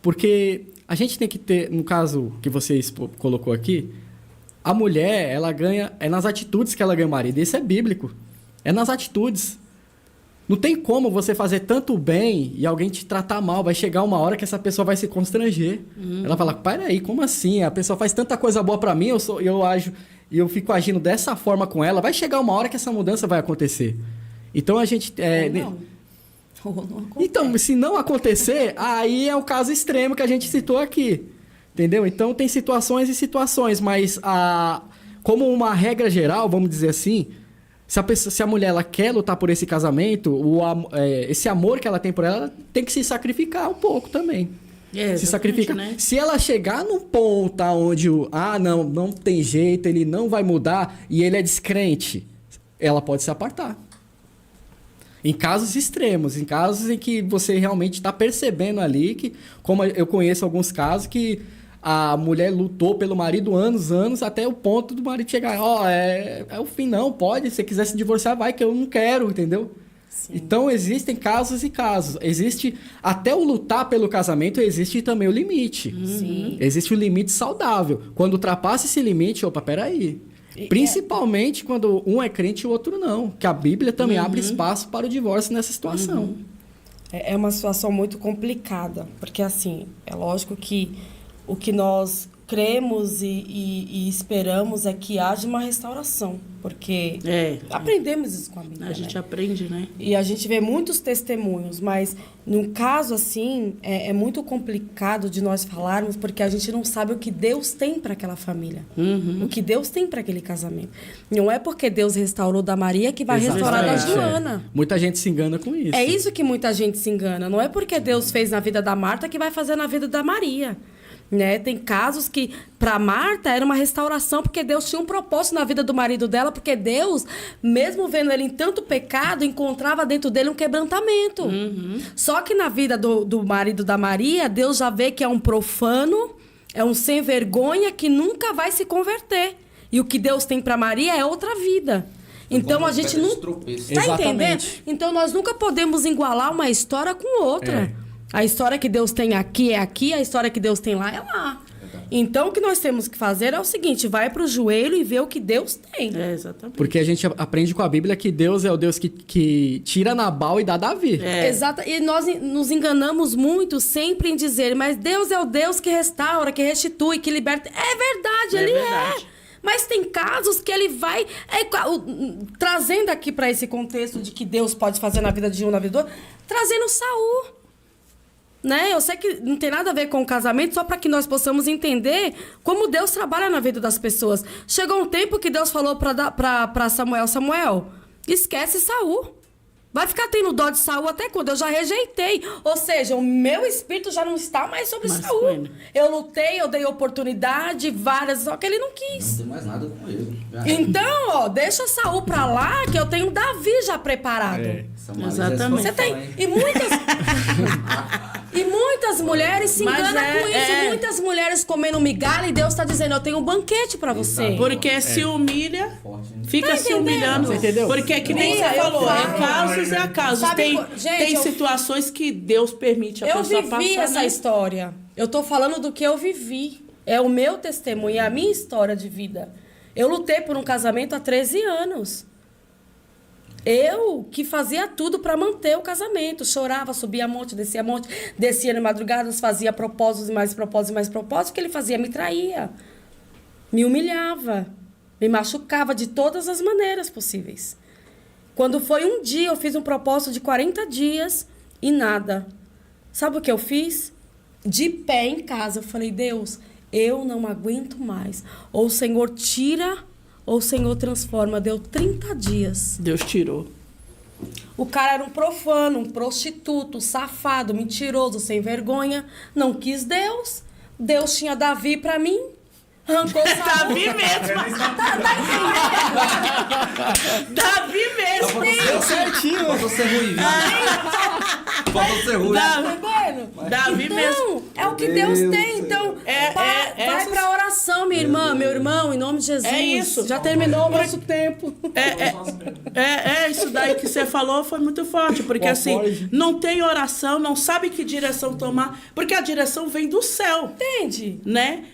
Porque a gente tem que ter, no caso que você colocou aqui, a mulher, ela ganha... É nas atitudes que ela ganha o marido. Isso é bíblico. É nas atitudes. Não tem como você fazer tanto bem e alguém te tratar mal. Vai chegar uma hora que essa pessoa vai se constranger. Ela fala, peraí, como assim? A pessoa faz tanta coisa boa pra mim, eu fico agindo dessa forma com ela. Vai chegar uma hora que essa mudança vai acontecer. Então a gente... Ou não acontece. Então, se não acontecer, aí é o caso extremo que a gente citou aqui. Entendeu? Então tem situações e situações, mas como uma regra geral, vamos dizer assim... Se a mulher ela quer lutar por esse casamento, esse amor que ela tem por ela tem que se sacrificar um pouco também. Se sacrifica. Né? Se ela chegar num ponto onde não tem jeito, ele não vai mudar e ele é descrente, ela pode se apartar. Em casos extremos, em casos em que você realmente está percebendo ali que, como eu conheço alguns casos que a mulher lutou pelo marido anos, até o ponto do marido chegar, é o fim, não, pode, se você quiser se divorciar, vai, que eu não quero, entendeu? Sim. Então, existem casos e casos. Existe, até o lutar pelo casamento, existe também o limite. Sim. Existe o limite saudável. Quando ultrapassa esse limite, peraí. Principalmente quando um é crente e o outro não. Que a Bíblia também abre espaço para o divórcio nessa situação. É uma situação muito complicada, porque, assim, é lógico que o que nós cremos e esperamos é que haja uma restauração, porque aprendemos isso com a Bíblia. A gente aprende, né? E a gente vê muitos testemunhos, mas num caso assim, é muito complicado de nós falarmos, porque a gente não sabe o que Deus tem para aquela família, o que Deus tem para aquele casamento. Não é porque Deus restaurou da Maria que vai restaurar da Joana. Muita gente se engana com isso. É isso que muita gente se engana. Não é porque Deus fez na vida da Marta que vai fazer na vida da Maria. Né? Tem casos que, para Marta, era uma restauração, porque Deus tinha um propósito na vida do marido dela, porque Deus, mesmo vendo ele em tanto pecado, encontrava dentro dele um quebrantamento. Só que na vida do marido da Maria, Deus já vê que é um profano, é um sem vergonha que nunca vai se converter. E o que Deus tem para Maria é outra vida. Então a gente não... Tá entendendo? Então nós nunca podemos igualar uma história com outra. A história que Deus tem aqui é aqui, a história que Deus tem lá é lá. Então, o que nós temos que fazer é o seguinte, vai para o joelho e vê o que Deus tem. Exatamente. Porque a gente aprende com a Bíblia que Deus é o Deus que tira Nabal e dá Davi. Exato. E nós nos enganamos muito sempre em dizer, mas Deus é o Deus que restaura, que restitui, que liberta. É verdade, Ele é. Mas tem casos que ele vai... trazendo aqui para esse contexto de que Deus pode fazer na vida de um, na vida do outro, trazendo Saul. Né? Eu sei que não tem nada a ver com o casamento, só para que nós possamos entender como Deus trabalha na vida das pessoas. Chegou um tempo que Deus falou para Samuel, Samuel, esquece Saul. Vai ficar tendo dó de Saul até quando? Eu já rejeitei. Ou seja, o meu espírito já não está mais sobre Saul. Eu lutei, eu dei oportunidade, várias, só que ele não quis. Não tem mais nada com ele. Então, ó, deixa Saul pra lá, que eu tenho Davi já preparado. Exatamente. Você tem. E muitas mulheres se enganam com isso. Muitas mulheres comendo migalha e Deus está dizendo, eu tenho um banquete pra você. Porque se humilha, fica Tá se humilhando. Você entendeu? Porque é que nem você falou, é casos e acasos. Tem situações que Deus permite a pessoa passar. Eu vivi essa história. Eu tô falando do que eu vivi. É o meu testemunho, é a minha história de vida. Eu lutei por um casamento há 13 anos. Eu que fazia tudo para manter o casamento. Chorava, subia monte, descia na madrugada, fazia propósitos e mais propósitos e mais propósitos. O que ele fazia? Me traía, me humilhava, me machucava de todas as maneiras possíveis. Quando foi um dia, eu fiz um propósito de 40 dias e nada. Sabe o que eu fiz? De pé em casa, eu falei, Deus, eu não aguento mais. Ou o Senhor tira... ou o Senhor transforma. Deu 30 dias. Deus tirou. O cara era um profano, um prostituto, um safado, mentiroso, sem vergonha. Não quis Deus. Deus tinha Davi pra mim. Arrancou Davi mesmo. Davi mesmo. Deu certinho. Pra você ruim. Pra você ruim. Davi mesmo. Então, é o que Deus tem. Então, vai pra oração, minha irmã, meu irmão, em nome de Jesus. É isso. Já terminou o nosso tempo. Isso daí que você falou foi muito forte. Porque assim, não tem oração, não sabe que direção tomar. Porque a direção vem do céu. Entende? Né?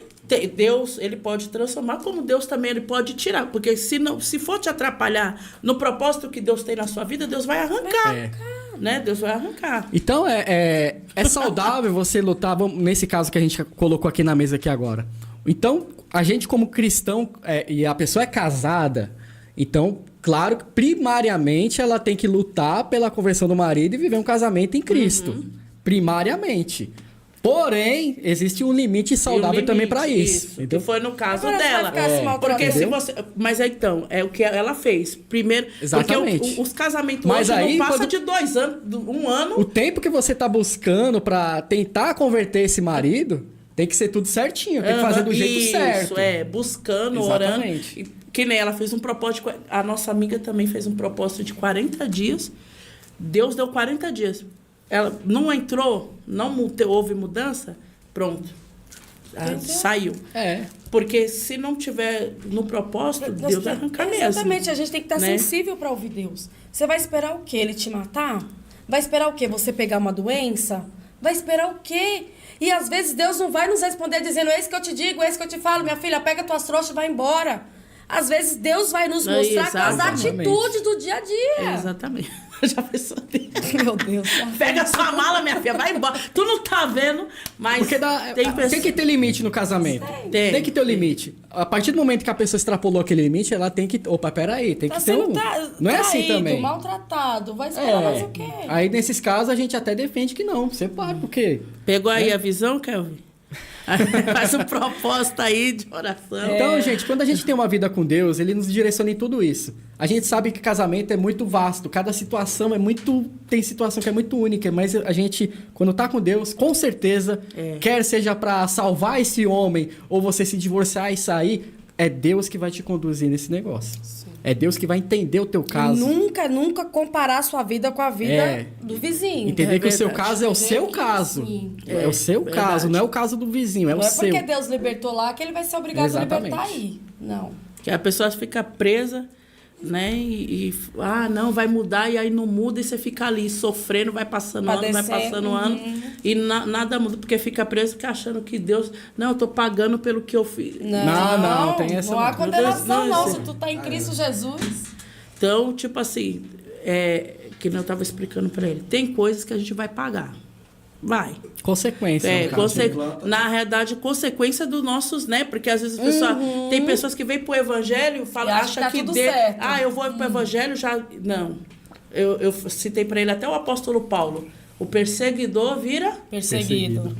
Deus, ele pode transformar, como Deus também ele pode tirar. Porque se for te atrapalhar no propósito que Deus tem na sua vida, Deus vai arrancar. Né? Deus vai arrancar. Então, é saudável você lutar, nesse caso que a gente colocou aqui na mesa aqui agora. Então, a gente como cristão, e a pessoa é casada, então, claro que primariamente ela tem que lutar pela conversão do marido e viver um casamento em Cristo. Primariamente. Porém, existe um limite saudável também para isso. Então foi no caso agora dela. Porque se você, mas então, é o que ela fez. Primeiro, exatamente. Porque os casamentos mas hoje aí, não passam de 2 anos, 1 ano. O tempo que você tá buscando para tentar converter esse marido, tem que ser tudo certinho, tem que fazer do jeito certo. Buscando, exatamente. orando. Que nem ela fez um propósito, a nossa amiga também fez um propósito de 40 dias. Deus deu 40 dias. Ela não entrou, não houve mudança, pronto. Saiu. Porque se não tiver no propósito, Deus vai arrancar mesmo. Exatamente, a gente tem que estar sensível para ouvir Deus. Você vai esperar o quê? Ele te matar? Vai esperar o quê? Você pegar uma doença? Vai esperar o quê? E às vezes Deus não vai nos responder dizendo, é isso que eu te digo, é isso que eu te falo, minha filha, pega tuas trouxas e vai embora. Às vezes Deus vai nos mostrar com as atitudes do dia a dia. Exatamente. Já pensou nisso? Meu Deus. Pega sua mala, minha filha, vai embora. Tu não tá vendo, mas porque tem que ter limite no casamento. Tem que ter o limite. A partir do momento que a pessoa extrapolou aquele limite, ela tem que... Opa, peraí, tem que ter um... Não é assim também. Maltratado, vai esperar mais o quê? Aí, nesses casos, a gente até defende que não. Você para, porque... Pegou aí a visão, Kelvin? Faz um propósito aí de oração. Então, gente, quando a gente tem uma vida com Deus, ele nos direciona em tudo isso. A gente sabe que casamento é muito vasto, cada situação é muito... Tem situação que é muito única, mas a gente, quando tá com Deus, com certeza, quer seja para salvar esse homem, ou você se divorciar e sair, é Deus que vai te conduzir nesse negócio. Sim. É Deus que vai entender o teu caso. Nunca comparar a sua vida com a vida do vizinho. Entender que o seu caso é o seu caso. É o seu caso, não é o caso do vizinho, é o seu. Não é porque Deus libertou lá que ele vai ser obrigado a libertar aí. Não. Que a pessoa fica presa, né? Não, vai mudar, e aí não muda, e você fica ali sofrendo, vai passando ano, vai passando ano, e nada muda, porque fica preso, fica achando que Deus... Não, eu tô pagando pelo que eu fiz. Não tem essa... Não há condenação, não, se tu tá em Cristo Jesus. Então, tipo assim, que eu tava explicando para ele, tem coisas que a gente vai pagar. vai. Consequência. É, no caso. na realidade, consequência dos nossos, né? Porque às vezes tem pessoas que vêm pro evangelho e falam, E acha acha que tá que tudo Deus. certo. Ah, eu vou pro evangelho já. Não. Eu citei para ele até o apóstolo Paulo. O perseguidor vira. Perseguido.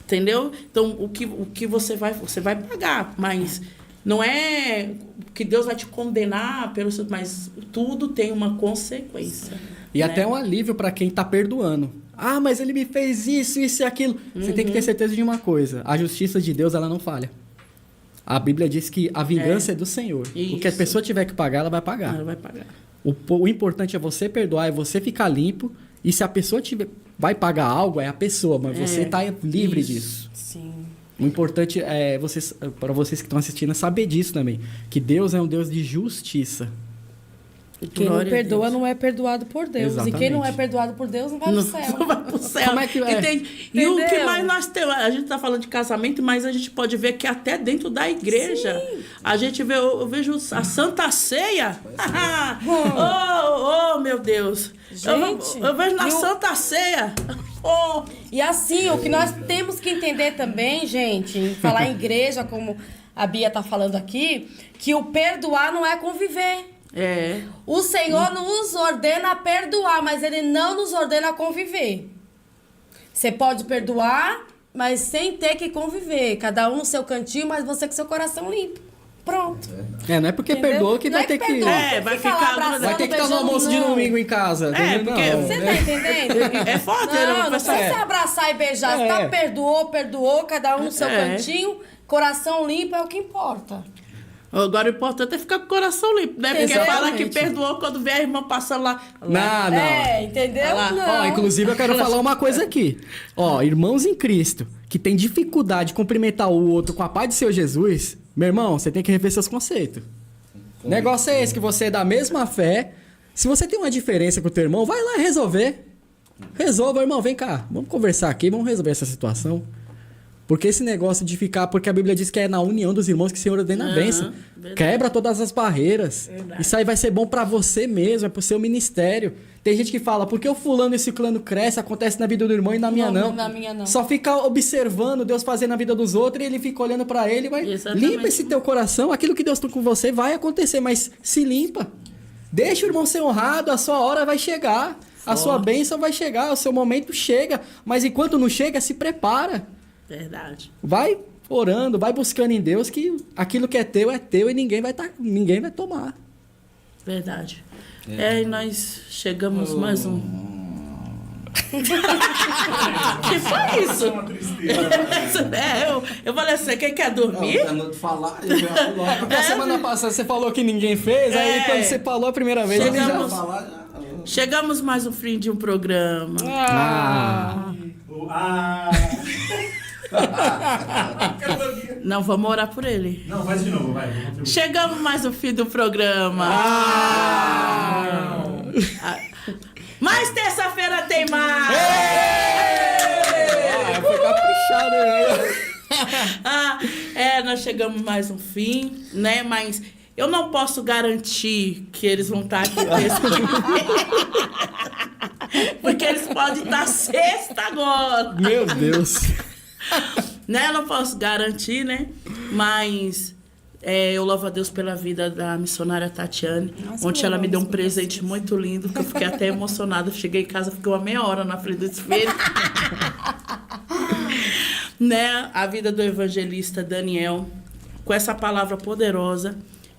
Entendeu? Então, o que você vai pagar, mas não é que Deus vai te condenar mas tudo tem uma consequência. E até um alívio para quem tá perdoando. Ah, mas ele me fez isso, isso e aquilo. Você tem que ter certeza de uma coisa. A justiça de Deus, ela não falha. A Bíblia diz que a vingança é do Senhor. Isso. O que a pessoa tiver que pagar, ela vai pagar. Ela vai pagar. O importante é você perdoar, é você ficar limpo. E se a pessoa vai pagar algo, é a pessoa, mas você tá livre disso. Sim. O importante é para vocês que estão assistindo é saber disso também. Que Deus é um Deus de justiça. Quem não Glória a perdoa Deus. não é perdoado por Deus. Exatamente. E quem não é perdoado por Deus não vai pro céu. Não vai pro céu. Como é que é? E o que Entendeu? mais nós temos? A gente está falando de casamento, mas a gente pode ver que até dentro da igreja, a gente vê, eu vejo a Santa Ceia. Oh, meu Deus. Gente, eu vejo na e o- Santa Ceia. Oh, E assim, o que nós temos que entender também, gente, em falar em igreja, como a Bia tá falando aqui, que o perdoar não é conviver. é. O Senhor nos ordena a perdoar, mas Ele não nos ordena a conviver. Você pode perdoar, mas sem ter que conviver. Cada um no seu cantinho, mas você com seu coração limpo. Pronto. Não é porque Entendeu? perdoou que Não vai é ter que... perdoa, É, tem vai ficar lá ficar- abraçando, Vai ter que estar no beijando, almoço de não. domingo em casa. entendeu? porque Não, Você né? tá entendendo? É forte, né? Não, não Pessoal? precisa abraçar e beijar. Você tá, perdoou, cada um no seu É. cantinho, coração limpo é o que importa. Agora o importante é ficar com o coração limpo, né? Porque Exatamente. fala que perdoou quando vê a irmã passando lá. Não. É, entendeu? Lá. Não. Ó, inclusive eu quero falar uma coisa aqui. Ó, irmãos em Cristo que tem dificuldade de cumprimentar o outro com a paz de seu Jesus, meu irmão, você tem que rever seus conceitos. O negócio é esse, que você é da mesma fé. Se você tem uma diferença com o teu irmão, vai lá resolver. Resolva, irmão, vem cá. Vamos conversar aqui, vamos resolver essa situação. Porque esse negócio de ficar... Porque a Bíblia diz que é na união dos irmãos que o Senhor ordena a bênção. verdade. Quebra todas as barreiras. Verdade. Isso aí vai ser bom pra você mesmo, é pro seu ministério. Tem gente que fala, por que o fulano e esse ciclano cresce, acontece na vida do irmão e na minha não? Na minha não. Só fica observando Deus fazendo na vida dos outros e ele fica olhando pra ele e vai... Exatamente. Limpa esse teu coração, aquilo que Deus tem com você vai acontecer, mas se limpa. Deixa o irmão ser honrado, a sua hora vai chegar. A sua bênção vai chegar, o seu momento chega. Mas enquanto não chega, se prepara. Verdade. Vai orando, vai buscando em Deus que aquilo que é teu e ninguém vai tomar. Verdade. E nós chegamos mais um. Que foi isso? Eu falei assim, quem quer dormir? Não, de falar, eu já logo. Porque a semana passada você falou que ninguém fez, aí quando você falou a primeira vez, ele já... Chegamos. Falar, já... Chegamos mais um fim de um programa. Não, vamos orar por ele. Não, faz de novo, vai. Chegamos mais um fim do programa. Mas terça-feira tem mais! Foi caprichado, né? Nós chegamos mais um fim, né? Mas eu não posso garantir que eles vão estar aqui terça que vem. Porque eles podem estar sexta agora. Meu Deus. Né? Eu não posso garantir, né? Mas eu louvo a Deus pela vida da missionária Tatiane. Ontem ela me deu um presente muito lindo, que eu fiquei até emocionada. Cheguei em casa, fiquei uma meia hora na frente do espelho. Né? A vida do evangelista Daniel, com essa palavra poderosa,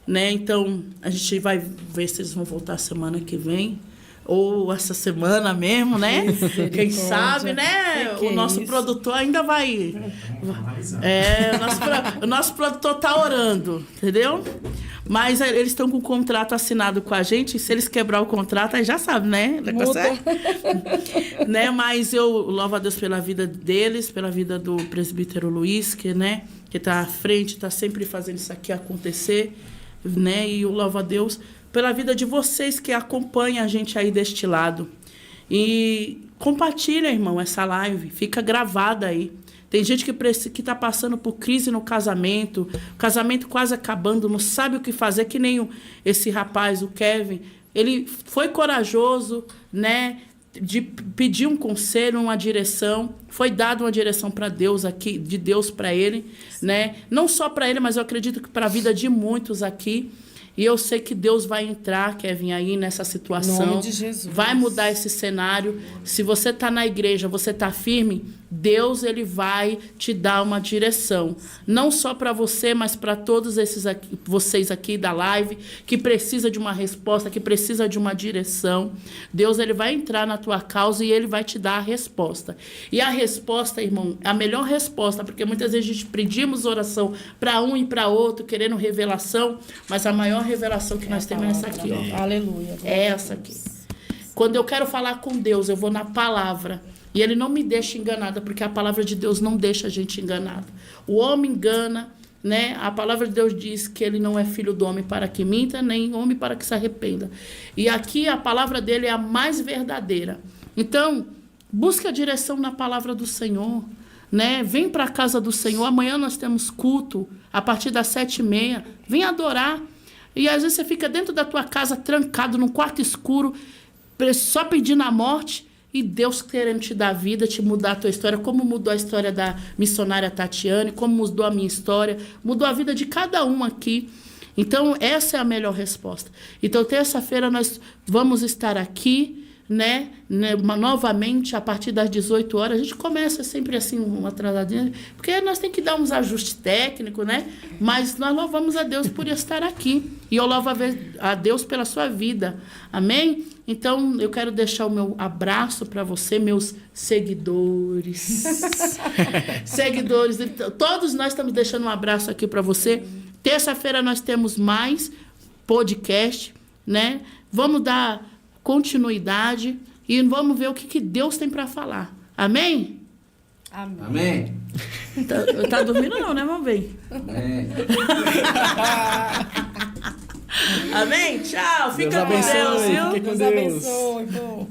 né? Então, a gente vai ver se eles vão voltar semana que vem. Ou essa semana mesmo, né? Quem sabe, né? Que o nosso isso? produtor ainda vai... o nosso produtor tá orando, entendeu? Mas eles estão com o contrato assinado com a gente. Se eles quebrar o contrato, aí já sabe, né? Né? Mas eu louvo a Deus pela vida deles, pela vida do presbítero Luiz, que tá à frente, tá sempre fazendo isso aqui acontecer, né? E eu louvo a Deus pela vida de vocês que acompanham a gente aí deste lado. E compartilha, irmão, essa live. Fica gravada aí. Tem gente que tá passando por crise no casamento. O casamento quase acabando, não sabe o que fazer. Que nem esse rapaz, o Kevin. Ele foi corajoso, né? de pedir um conselho, uma direção. Foi dada uma direção para Deus aqui, de Deus para ele, né? Não só para ele, mas eu acredito que para a vida de muitos aqui. E eu sei que Deus vai entrar, Kevin, aí nessa situação. Em nome de Jesus. Vai mudar esse cenário. Se você está na igreja, você está firme, Deus ele vai te dar uma direção. Não só para você, mas para todos esses aqui, vocês aqui da live, que precisa de uma resposta, que precisa de uma direção. Deus ele vai entrar na tua causa e ele vai te dar a resposta. E a resposta, irmão, a melhor resposta, porque muitas vezes a gente pedimos oração para um e para outro, querendo revelação, mas a maior revelação que nós temos é essa aqui, ó. Aleluia. É essa aqui. Quando eu quero falar com Deus, eu vou na palavra. E ele não me deixa enganada, porque a palavra de Deus não deixa a gente enganada. O homem engana, né? A palavra de Deus diz que ele não é filho do homem para que minta, nem homem para que se arrependa. E aqui a palavra dele é a mais verdadeira. Então, busca a direção na palavra do Senhor, né? Vem para a casa do Senhor. Amanhã nós temos culto, a partir das 7h30. Vem adorar. E às vezes você fica dentro da tua casa, trancado, num quarto escuro, só pedindo a morte, e Deus querendo te dar vida, te mudar a tua história, como mudou a história da missionária Tatiane, como mudou a minha história, mudou a vida de cada um aqui. Então, essa é a melhor resposta. Então, terça-feira nós vamos estar aqui, né, novamente, a partir das 18 horas. A gente começa sempre assim, uma atrasadinha, porque nós temos que dar uns ajustes técnicos, né? Mas nós louvamos a Deus por estar aqui. E eu louvo a Deus pela sua vida. Amém? Então, eu quero deixar o meu abraço para você, meus seguidores. Seguidores. Todos nós estamos deixando um abraço aqui para você. Terça-feira nós temos mais podcast, né? Vamos dar continuidade e vamos ver o que Deus tem para falar. Amém? Amém. Amém. Tá dormindo não, né? Vamos ver. Amém. Amém? Tchau. Fica Deus com abençoe, Deus, viu? fique com Deus Deus. abençoe.